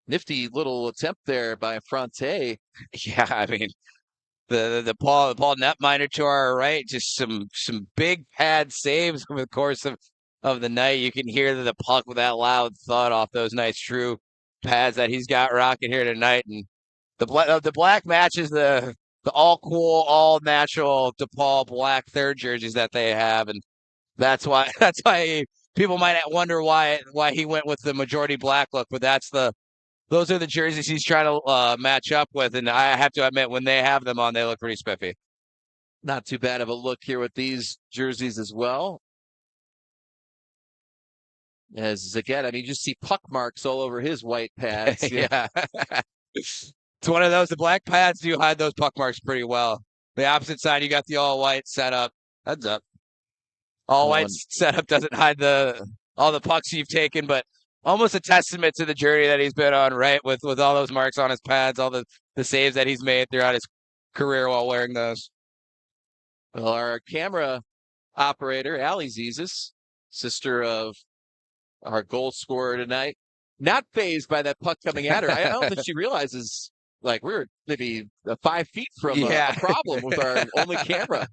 Nifty little attempt there by Fronte. Yeah, I mean, the Paul netminder to our right, just some big pad saves over the course of the night. You can hear the puck with that loud thud off those nice true pads that he's got rocking here tonight. And the black matches the all cool, all natural DePaul black third jerseys that they have, and that's why people might wonder why he went with the majority black look, but those are the jerseys he's trying to match up with, and I have to admit when they have them on, they look pretty spiffy. Not too bad of a look here with these jerseys as well. As Zagat, I mean, you just see puck marks all over his white pads. Yeah. It's one of those. The black pads do hide those puck marks pretty well. The opposite side, you got the all white setup. Heads up. All white setup doesn't hide all the pucks you've taken, but almost a testament to the journey that he's been on, right? With all those marks on his pads, all the the saves that he's made throughout his career while wearing those. Well, our camera operator, Allie Zizis, sister of our goal scorer tonight, not phased by that puck coming at her. I don't think she realizes, like, we're maybe 5 feet from Yeah. a problem with our only camera.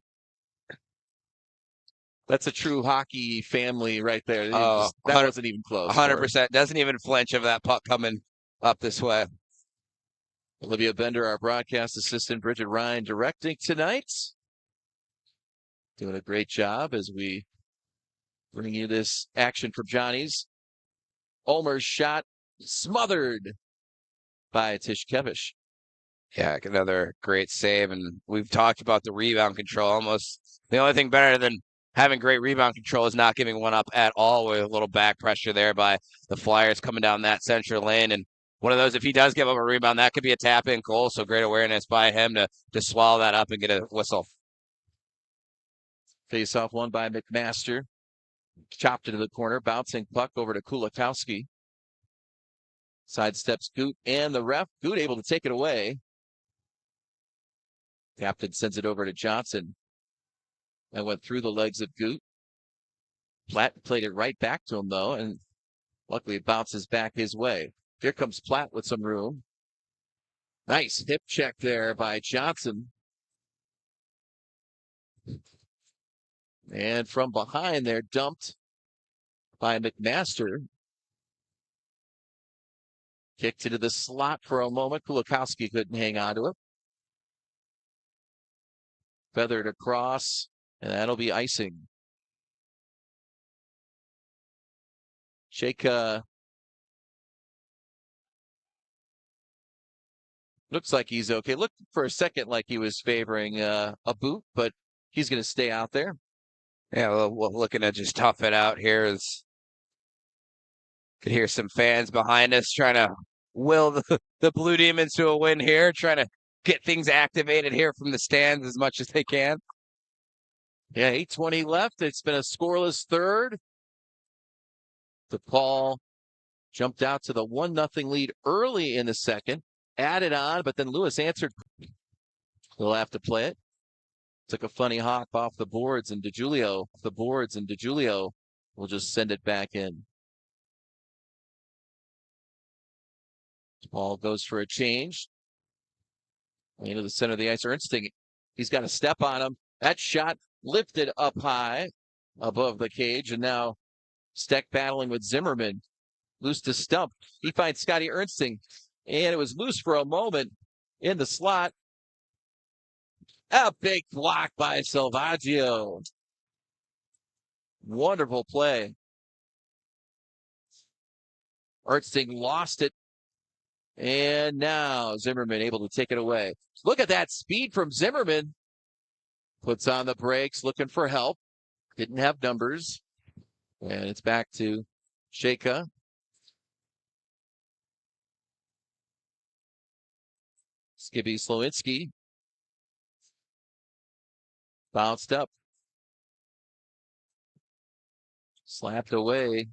That's a true hockey family right there. Oh, That wasn't even close. 100%. Doesn't even flinch of that puck coming up this way. Olivia Bender, our broadcast assistant, Bridget Ryan directing tonight. Doing a great job as we bring you this action from Johnny's. Ulmer's shot smothered by Tishkevich. Yeah, another great save. And we've talked about the rebound control. Almost the only thing better than having great rebound control is not giving one up at all, with a little back pressure there by the Flyers coming down that central lane. And one of those, if he does give up a rebound, that could be a tap-in goal. So great awareness by him to swallow that up and get a whistle. Face-off won by McMaster. Chopped into the corner, bouncing puck over to Kulikowski. Sidesteps Goot and the ref. Goot able to take it away. Captain sends it over to Johnson. That went through the legs of Goot. Platt played it right back to him, though, and luckily it bounces back his way. Here comes Platt with some room. Nice hip check there by Johnson. And from behind there, dumped by McMaster. Kicked into the slot for a moment. Kulikowski couldn't hang on to it. Feathered across, and that'll be icing. Shaka looks like he's okay. Looked for a second like he was favoring a boot, but he's going to stay out there. Yeah, well, looking to just tough it out here. Could hear some fans behind us trying to will the Blue Demons to a win here, trying to get things activated here from the stands as much as they can. Yeah, 8:20 left. It's been a scoreless third. DePaul jumped out to the 1-0 lead early in the second, added on, but then Lewis answered. They'll have to play it. Took a funny hop off the boards, and DiGiulio will just send it back in. Ball goes for a change. Into the center of the ice. Ernsting, he's got a step on him. That shot lifted up high above the cage, and now Steck battling with Zimmerman. Loose to stump. He finds Scotty Ernsting, and it was loose for a moment in the slot. A big block by Salvaggio. Wonderful play. Ernsting lost it. And now Zimmerman able to take it away. Look at that speed from Zimmerman. Puts on the brakes, looking for help. Didn't have numbers. And it's back to Shaka. Skippy Slowinski. Bounced up. Slapped away.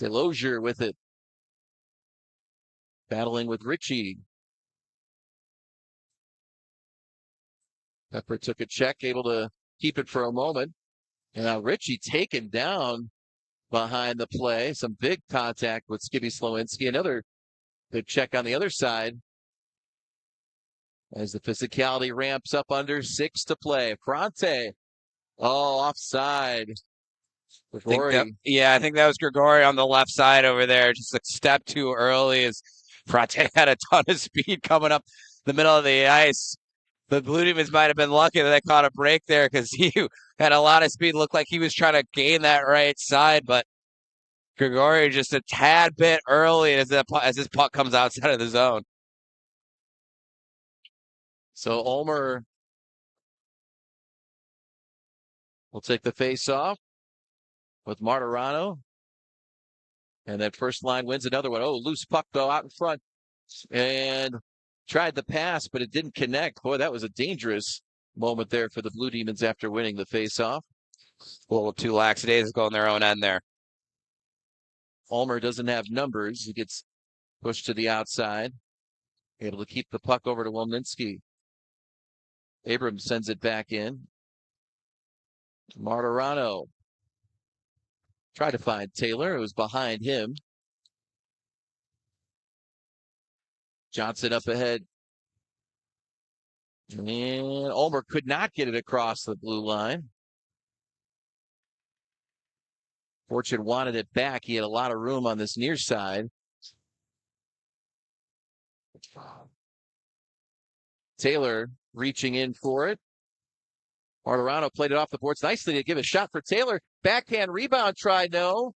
Delosier with it. Battling with Ritchie. Pepper took a check, able to keep it for a moment. And now Ritchie taken down behind the play. Some big contact with Skippy Slowinski. Another good check on the other side. As the physicality ramps up, under 6 to play. Fronte. Oh, offside. I think that was Grigori on the left side over there. Just a step too early as Fronte had a ton of speed coming up the middle of the ice. The Blue Demons might have been lucky that they caught a break there because he had a lot of speed. Looked like he was trying to gain that right side, but Grigori just a tad bit early as his puck comes outside of the zone. So Ulmer will take the face off with Martirano. And that first line wins another one. Oh, loose puck though out in front. And tried the pass, but it didn't connect. Boy, that was a dangerous moment there for the Blue Demons after winning the face off. A little too lackadaisical in their own end there. Ulmer doesn't have numbers. He gets pushed to the outside. Able to keep the puck over to Wilminski. Abrams sends it back in. Martirano tried to find Taylor. It was behind him. Johnson up ahead. And Ulmer could not get it across the blue line. Fortune wanted it back. He had a lot of room on this near side. Taylor reaching in for it. Martirano played it off the boards nicely to give a shot for Taylor. Backhand rebound try, no.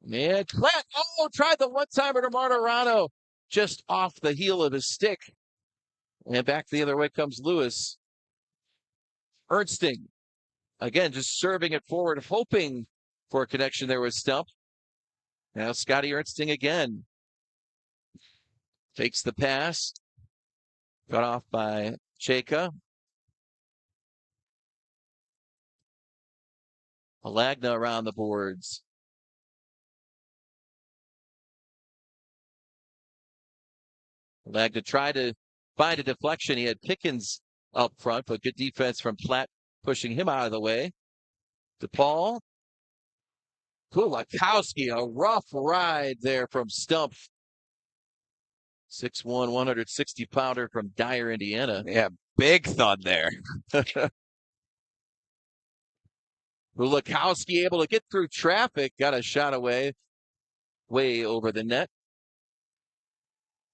And Platt, tried the one-timer to Martirano. Just off the heel of his stick. And back the other way comes Lewis. Ernsting. Again, just serving it forward, hoping for a connection there with Stump. Now Scotty Ernsting again. Takes the pass. Cut off by Chayka. Alagna around the boards. Alagna tried to find a deflection. He had Pickens up front, but good defense from Platt pushing him out of the way. DePaul. Kulakowski, a rough ride there from Stump. 6'1", 160-pounder from Dyer, Indiana. Yeah, big thud there. Kulakowski able to get through traffic, got a shot away, way over the net.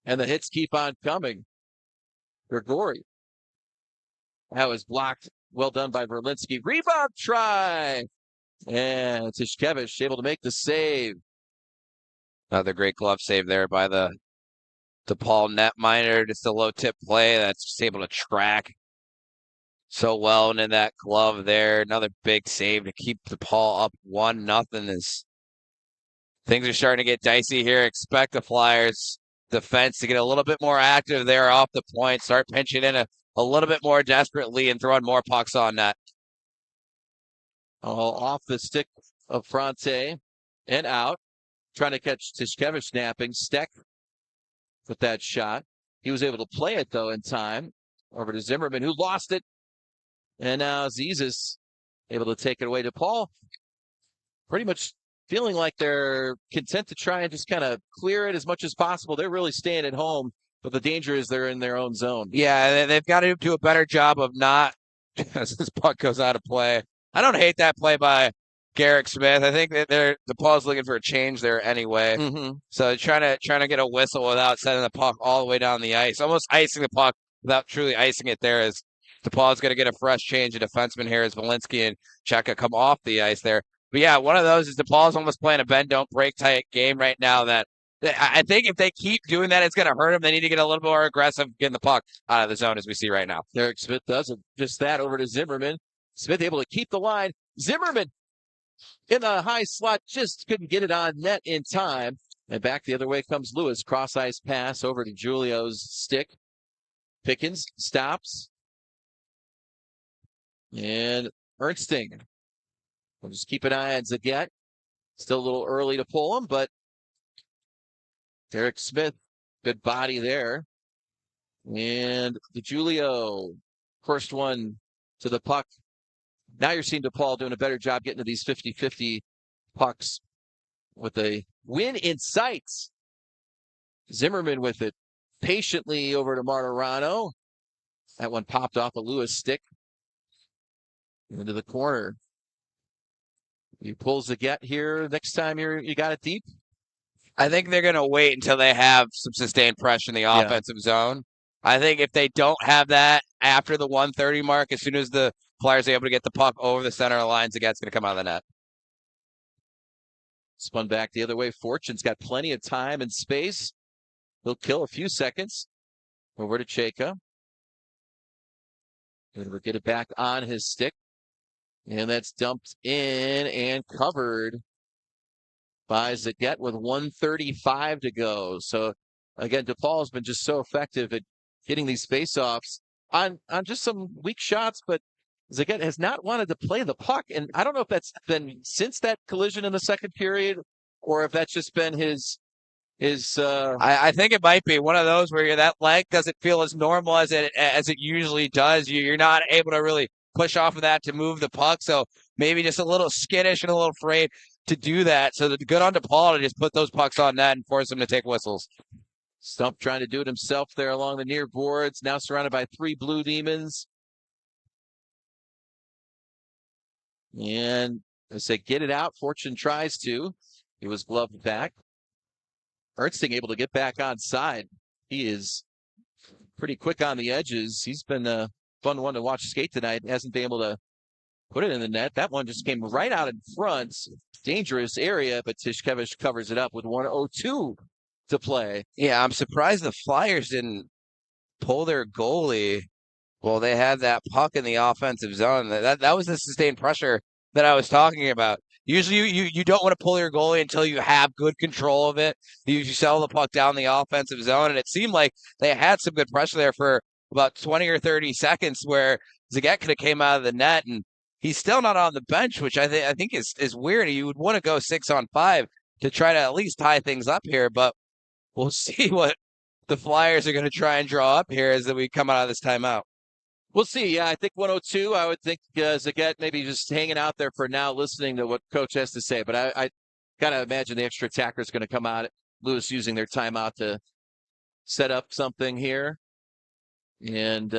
And the hits keep on coming. Grigori. That was blocked. Well done by Verlinski. Rebound try. And Tishkevich able to make the save. Another great glove save there by the DePaul netminder. Just a low tip play that's just able to track so well into that glove there. Another big save to keep DePaul up 1-0 as things are starting to get dicey here. Expect the Flyers defense to get a little bit more active there off the point, start pinching in a little bit more desperately and throwing more pucks on net. All off the stick of Fronte and out. Trying to catch Tishkevich snapping. Steck with that shot. He was able to play it, though, in time. Over to Zimmerman, who lost it. And now Zizis able to take it away. DePaul pretty much feeling like they're content to try and just kind of clear it as much as possible. They're really staying at home, but the danger is they're in their own zone. Yeah, they've got to do a better job of not, as this puck goes out of play. I don't hate that play by Garrick Smith. I think that DePaul's looking for a change there anyway. Mm-hmm. So trying to get a whistle without sending the puck all the way down the ice, almost icing the puck without truly icing it there. As DePaul's going to get a fresh change of defenseman here as Walensky and Cheka come off the ice there. But yeah, one of those is DePaul's almost playing a bend don't break type game right now. That I think if they keep doing that, it's going to hurt them. They need to get a little more aggressive getting the puck out of the zone as we see right now. Derek Smith does just that over to Zimmerman. Smith able to keep the line. Zimmerman in the high slot, just couldn't get it on net in time. And back the other way comes Lewis. Cross ice pass over to Julio's stick. Pickens stops. And Ernsting. We'll just keep an eye on Zagat. Still a little early to pull him, but Derek Smith, good body there. And the Julio, first one to the puck. Now you're seeing DePaul doing a better job getting to these 50-50 pucks with a win in sight. Zimmerman with it patiently over to Martirano. That one popped off a Lewis stick into the corner. He pulls the get here next time you got it deep. I think they're going to wait until they have some sustained pressure in the offensive zone. I think if they don't have that after the 130 mark, as soon as the Flyers are able to get the puck over the center of the lines, Zagat's going to come out of the net. Spun back the other way. Fortune's got plenty of time and space. He'll kill a few seconds. Over to Chayka. He'll get it back on his stick. And that's dumped in and covered by Zagat with 1:35 to go. So, again, DePaul's been just so effective at hitting these faceoffs on just some weak shots, but Zagat has not wanted to play the puck, and I don't know if that's been since that collision in the second period, or if that's just been his. I think it might be one of those where that leg doesn't feel as normal as it usually does. You're not able to really push off of that to move the puck, so maybe just a little skittish and a little afraid to do that. So good on DePaul to just put those pucks on net and force them to take whistles. Stump trying to do it himself there along the near boards, now surrounded by 3 Blue Demons. And I say, get it out. Fortune tries to. He was gloved back. Ernsting able to get back on side. He is pretty quick on the edges. He's been a fun one to watch skate tonight. Hasn't been able to put it in the net. That one just came right out in front. Dangerous area, but Tishkevich covers it up with 1:02 to play. Yeah, I'm surprised the Flyers didn't pull their goalie. Well, they had that puck in the offensive zone. That was the sustained pressure that I was talking about. Usually you don't want to pull your goalie until you have good control of it. You settle the puck down the offensive zone, and it seemed like they had some good pressure there for about 20 or 30 seconds where Zagat could have came out of the net, and he's still not on the bench, which I think is weird. You would want to go 6-on-5 to try to at least tie things up here, but we'll see what the Flyers are going to try and draw up here as we come out of this timeout. We'll see. Yeah, I think 1:02. I would think Zagat maybe just hanging out there for now, listening to what coach has to say. But I kind of imagine the extra attacker is going to come out. Lewis using their timeout to set up something here. And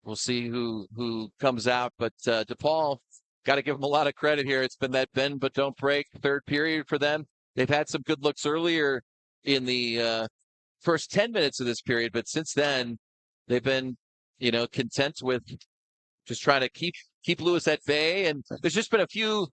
we'll see who comes out. But DePaul, got to give them a lot of credit here. It's been that bend but don't break third period for them. They've had some good looks earlier in the first 10 minutes of this period, but since then, they've been, content with just trying to keep Lewis at bay. And there's just been a few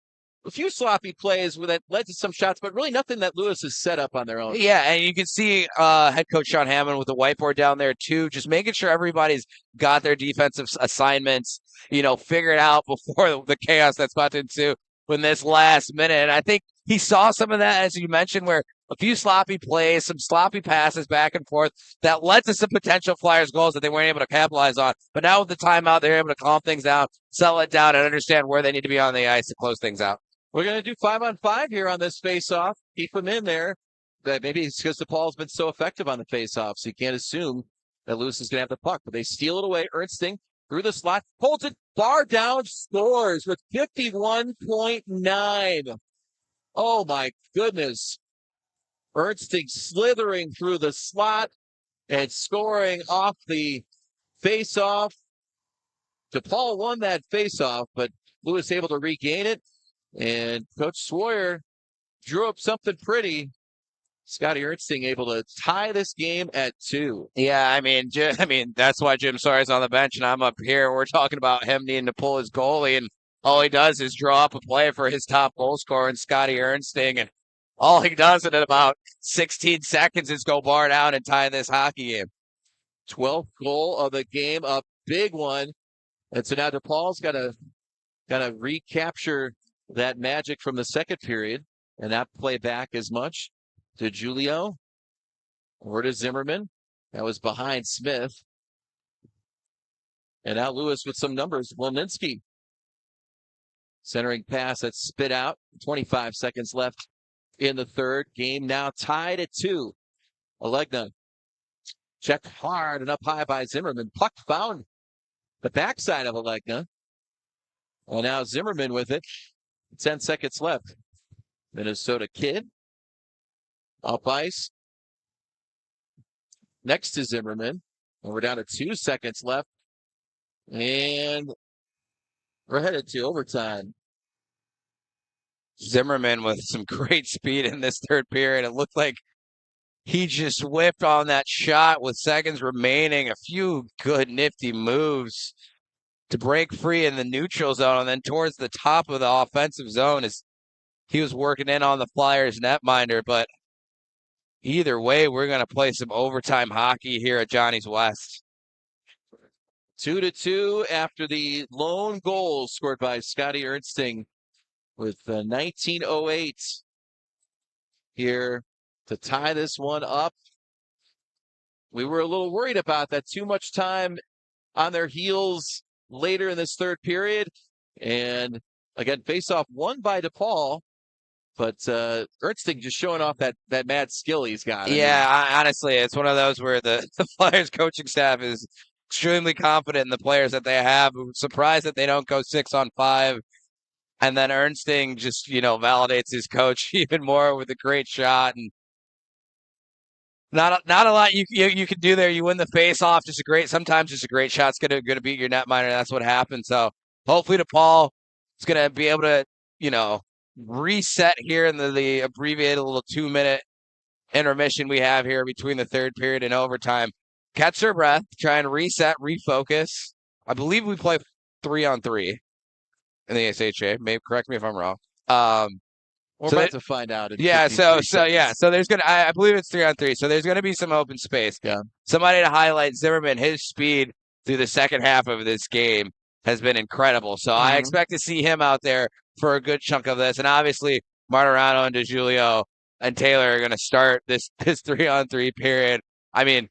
sloppy plays that led to some shots, but really nothing that Lewis has set up on their own. Yeah, and you can see head coach Sean Hammond with the whiteboard down there too, just making sure everybody's got their defensive assignments, figured out before the chaos that's about to ensue in this last minute. And I think he saw some of that, as you mentioned, where a few sloppy plays, some sloppy passes back and forth that led to some potential Flyers goals that they weren't able to capitalize on. But now with the timeout, they're able to calm things down, settle it down, and understand where they need to be on the ice to close things out. We're going to do 5-on-5 here on this face-off. Keep them in there. Maybe it's because DePaul's been so effective on the face-off, so you can't assume that Lewis is going to have the puck. But they steal it away. Ernsting through the slot, holds it, bar down, scores with 51.9. Oh, my goodness. Ernsting slithering through the slot and scoring off the face-off. DePaul won that face-off, but Lewis able to regain it. And Coach Swoyer drew up something pretty. Scotty Ernsting able to tie this game at 2. Yeah, I mean, that's why Jim Sawyer's on the bench and I'm up here. We're talking about him needing to pull his goalie, and all he does is draw up a play for his top goal scorer, and Scotty Ernsting, and all he does in about 16 seconds is go bar down and tie this hockey game. 12th goal of the game, a big one. And so now DePaul's got to recapture that magic from the second period and not play back as much to Julio or to Zimmerman. That was behind Smith. And now Lewis with some numbers. Wilninski. Centering pass that's spit out. 25 seconds left in the third. Game now tied at 2. Alegna checked hard and up high by Zimmerman. Puck found the backside of Alegna. And now Zimmerman with it. 10 seconds left. Minnesota Kid. Up ice. Next to Zimmerman. And we're down to 2 seconds left. And we're headed to overtime. Zimmerman with some great speed in this third period. It looked like he just whipped on that shot with seconds remaining. A few good nifty moves to break free in the neutral zone, and then towards the top of the offensive zone as he was working in on the Flyers netminder. But either way, we're going to play some overtime hockey here at Johnny's West. 2-2 after the lone goal scored by Scotty Ernsting with 19:08 here to tie this one up. We were a little worried about that. Too much time on their heels later in this third period. And again, face-off won by DePaul, but Ernsting just showing off that mad skill he's got. Honestly, it's one of those where the Flyers coaching staff is extremely confident in the players that they have. I'm surprised that they don't go 6-on-5. And then Ernsting just, validates his coach even more with a great shot. And not a lot you can do there. You win the face-off. Sometimes just a great shot's gonna beat your netminder. That's what happened. So hopefully DePaul is gonna be able to, reset here in the abbreviated little 2-minute intermission we have here between the third period and overtime. Catch their breath, try and reset, refocus. I believe we play 3-on-3 in the SHA. Maybe correct me if I'm wrong. We're about to find out. So there's I believe it's 3-on-3. So there's gonna be some open space. Yeah. Somebody to highlight Zimmerman. His speed through the second half of this game has been incredible. So I expect to see him out there for a good chunk of this. And obviously Martirano and DeGiulio and Taylor are gonna start this 3-on-3 period. I mean,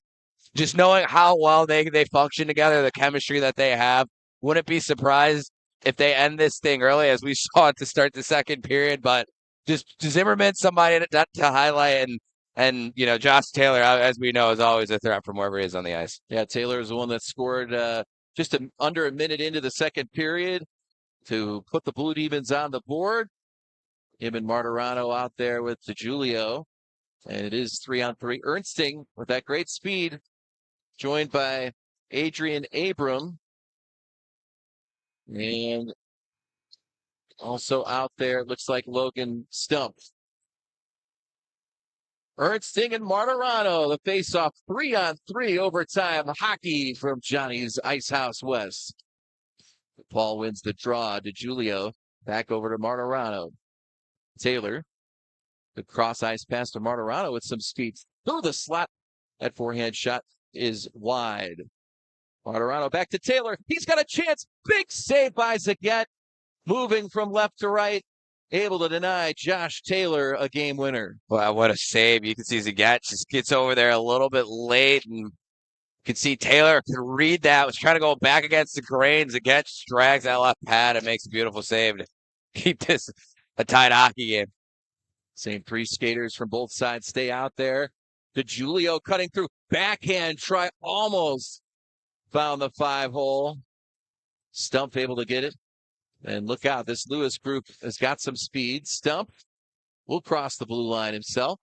just knowing how well they function together, the chemistry that they have, wouldn't be surprised if they end this thing early, as we saw it to start the second period. But just Zimmerman, somebody to highlight, and Josh Taylor, as we know, is always a threat from wherever he is on the ice. Yeah, Taylor is the one that scored just under a minute into the second period to put the Blue Demons on the board. Him and Martirano out there with DeGiulio, and it is 3-on-3. Ernsting with that great speed, joined by Adrian Abram, and also out there, it looks like Logan Stump. Ernsting and Martirano, the face-off 3-on-3 overtime hockey from Johnny's Ice House West. Paul wins the draw. DeGiulio back over to Martirano. Taylor, the cross-ice pass to Martirano with some speed through the slot. That forehand shot is wide. Martirano back to Taylor. He's got a chance. Big save by Zagat. Moving from left to right. Able to deny Josh Taylor a game winner. Wow, what a save. You can see Zagat just gets over there a little bit late, and you can see Taylor can read that. Was trying to go back against the grain. Zagat just drags that left pad and makes a beautiful save to keep this a tight hockey game. Same three skaters from both sides stay out there. DeGiulio cutting through. Backhand try, almost found the 5-hole. Stump able to get it. And look out, this Lewis group has got some speed. Stump will cross the blue line himself.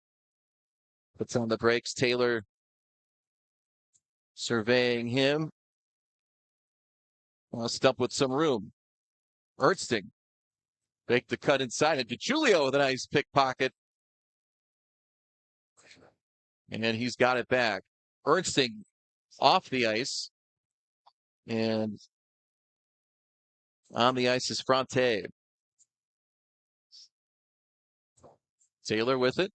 Puts on the brakes. Taylor surveying him. Stump with some room. Ernsting make the cut inside. And DeGiulio with a nice pickpocket. And he's got it back. Ernsting off the ice. And on the ice is Fronte. Taylor with it.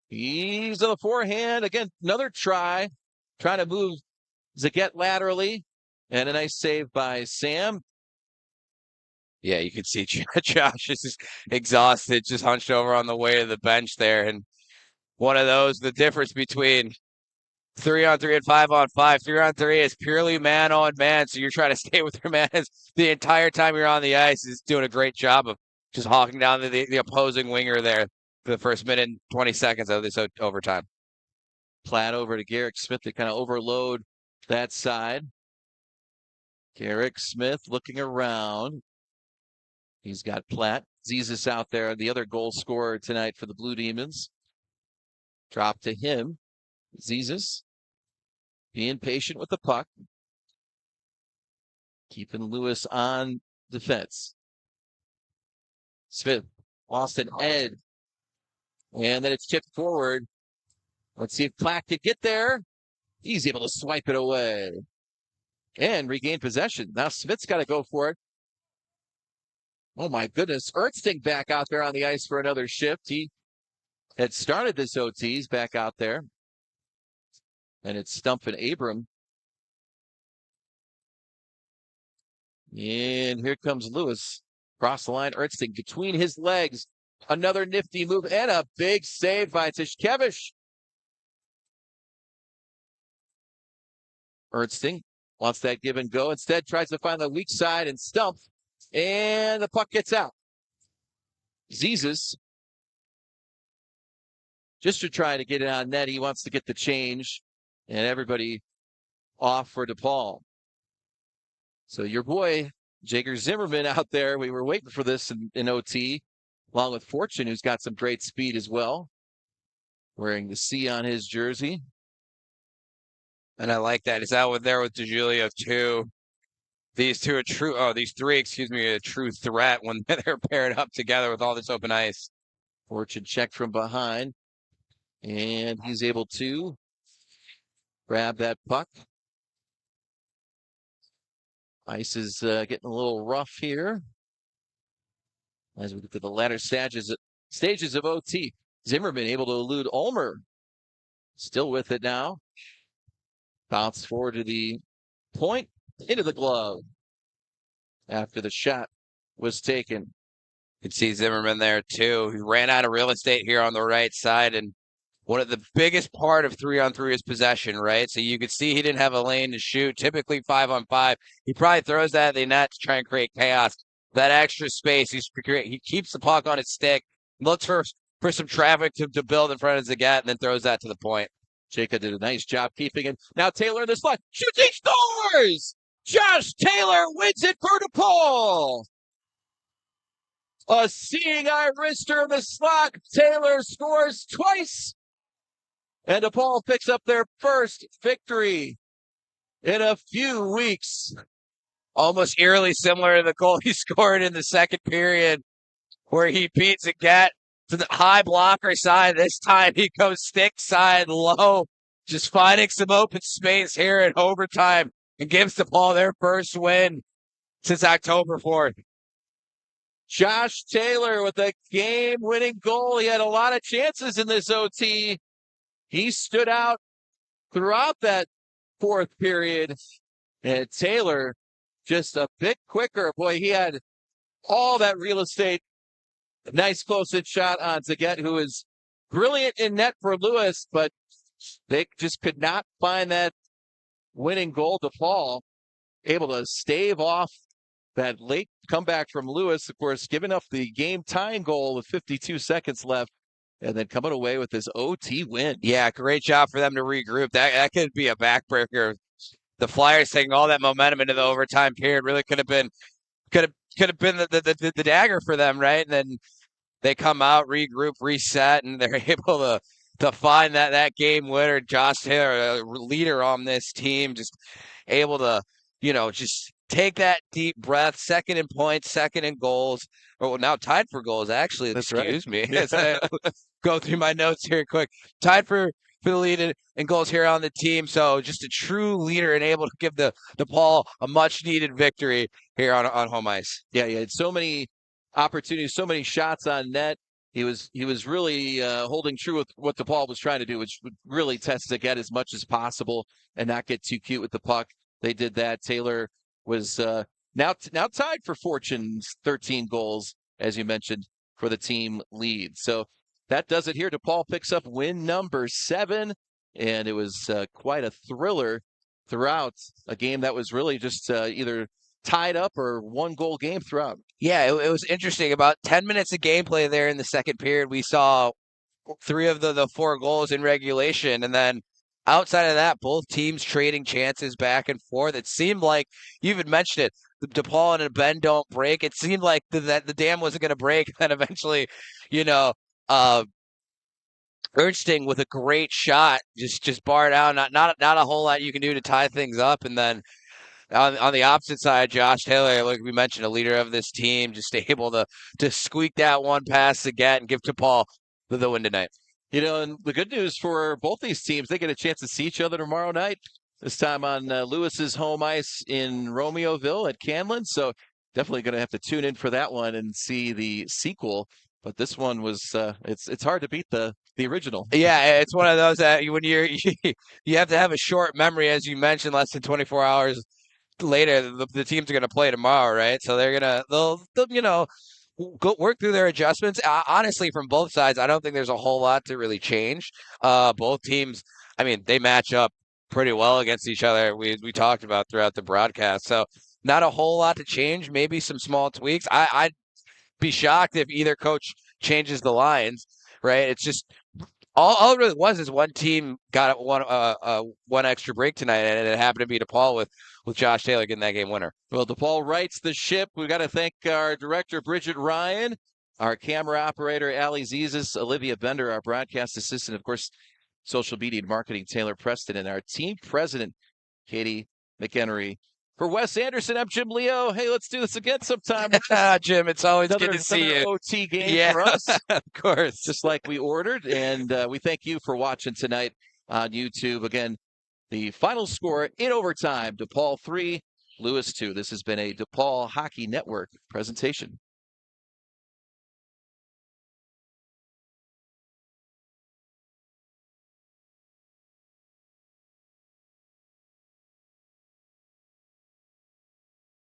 He's on the forehand. Again, another try. Trying to move Zagat laterally. And a nice save by Sam. Yeah, you can see Josh is just exhausted, just hunched over on the way to the bench there. And one of those, the difference between 3-on-3 and 5-on-5. 3-on-3 is purely man on man, so you're trying to stay with your man the entire time you're on the ice. Is doing a great job of just hawking down the opposing winger there for the first minute and 20 seconds of this overtime. Platt over to Garrick Smith to kind of overload that side. Garrick Smith looking around. He's got Platt. Zizis out there, the other goal scorer tonight for the Blue Demons. Drop to him. Zizis being patient with the puck. Keeping Lewis on defense. Smith lost an edge. And then it's tipped forward. Let's see if Platt can get there. He's able to swipe it away. And regain possession. Now Smith's got to go for it. Oh my goodness. Ernsting back out there on the ice for another shift. He had started this OT. He's back out there. And it's Stump and Abram. And here comes Lewis. Cross the line. Ernsting between his legs. Another nifty move and a big save by Tishkevich. Ernsting wants that give and go. Instead, tries to find the weak side and stump. And the puck gets out. Zezas, just to try to get it on net. He wants to get the change. And everybody off for DePaul. So your boy, Jager Zimmerman out there. We were waiting for this in OT, along with Fortune, who's got some great speed as well. Wearing the C on his jersey. And I like that. He's out there with DeJulio too. These three, a true threat when they're paired up together with all this open ice. Fortune checked from behind. And he's able to grab that puck. Ice is getting a little rough here. As we get to the latter stages of OT. Zimmerman able to elude Ulmer. Still with it now. Bounce forward to the point, into the glove. After the shot was taken. You can see Zimmerman there too. He ran out of real estate here on the right side, and one of the biggest part of 3-on-3 is possession, right? So you could see he didn't have a lane to shoot. Typically 5-on-5. He probably throws that at the net to try and create chaos. That extra space, he keeps the puck on his stick, looks for some traffic to build in front of Zagat, and then throws that to the point. Jacob did a nice job keeping it. Now Taylor in the slot. Shoots, he scores! Josh Taylor wins it for DePaul. A seeing eye wrister in the slot. Taylor scores twice. And DePaul picks up their first victory in a few weeks. Almost eerily similar to the goal he scored in the second period, where he beats Zagat to the high blocker side. This time he goes stick side low, just finding some open space here in overtime and gives DePaul their first win since October 4th. Josh Taylor with a game-winning goal. He had a lot of chances in this OT. He stood out throughout that fourth period. And Taylor just a bit quicker. Boy, he had all that real estate. Nice close-in shot on Zagat, who is brilliant in net for Lewis, but they just could not find that winning goal. DePaul able to stave off that late comeback from Lewis, of course, giving up the game-tying goal with 52 seconds left, and then coming away with this OT win. Yeah, great job for them to regroup. That could be a backbreaker. The Flyers taking all that momentum into the overtime period really could have been the dagger for them, right? And then they come out, regroup, reset, and they're able to find that game winner. Josh Taylor, a leader on this team, just able to, just take that deep breath. Second in points, second in goals. Well, now tied for goals, actually. That's Excuse right. me. As I go through my notes here quick. Tied for the lead in goals here on the team. So just a true leader and able to give the DePaul a much-needed victory here on home ice. Yeah, he had so many opportunities, so many shots on net. He was really holding true with what DePaul was trying to do, which would really test Zagat as much as possible and not get too cute with the puck. They did that. Taylor was now tied for Fortune's 13 goals, as you mentioned, for the team lead. So that does it here. DePaul picks up win number 7, and it was quite a thriller throughout, a game that was really just either tied up or one-goal game throughout. Yeah, it was interesting. About 10 minutes of gameplay there in the second period. We saw 3 of the 4 goals in regulation, and then outside of that, both teams trading chances back and forth. It seemed like, you even mentioned it, the DePaul and Ben don't break. It seemed like that the dam wasn't going to break. And then eventually, Ernsting with a great shot, just barred out. Not a whole lot you can do to tie things up. And then on the opposite side, Josh Taylor, like we mentioned, a leader of this team, just able to squeak that one past Zagat and give DePaul the win tonight. And the good news for both these teams, they get a chance to see each other tomorrow night, this time on Lewis's home ice in Romeoville at Canlan. So definitely going to have to tune in for that one and see the sequel. But this one was, it's hard to beat the original. Yeah, it's one of those that when you have to have a short memory, as you mentioned, less than 24 hours later, the teams are going to play tomorrow, right? So they'll go work through their adjustments. Honestly, from both sides, I don't think there's a whole lot to really change. Both teams, I mean, they match up pretty well against each other. We talked about throughout the broadcast. So not a whole lot to change. Maybe some small tweaks. I'd be shocked if either coach changes the lines. Right? It's just all it really was is one team got one extra break tonight, and it happened to be DePaul with Josh Taylor getting that game winner. Well, DePaul rights the ship. We've got to thank our director, Bridget Ryan, our camera operator, Ali Zizis, Olivia Bender, our broadcast assistant, of course, social media and marketing, Taylor Preston, and our team president, Katie McHenry. For Wes Anderson, I'm Jim Leo. Hey, let's do this again sometime. Jim, it's always good to see you. OT game for us. Of course. Just like we ordered. And we thank you for watching tonight on YouTube. Again, the final score in overtime, DePaul 3, Lewis 2. This has been a DePaul Hockey Network presentation.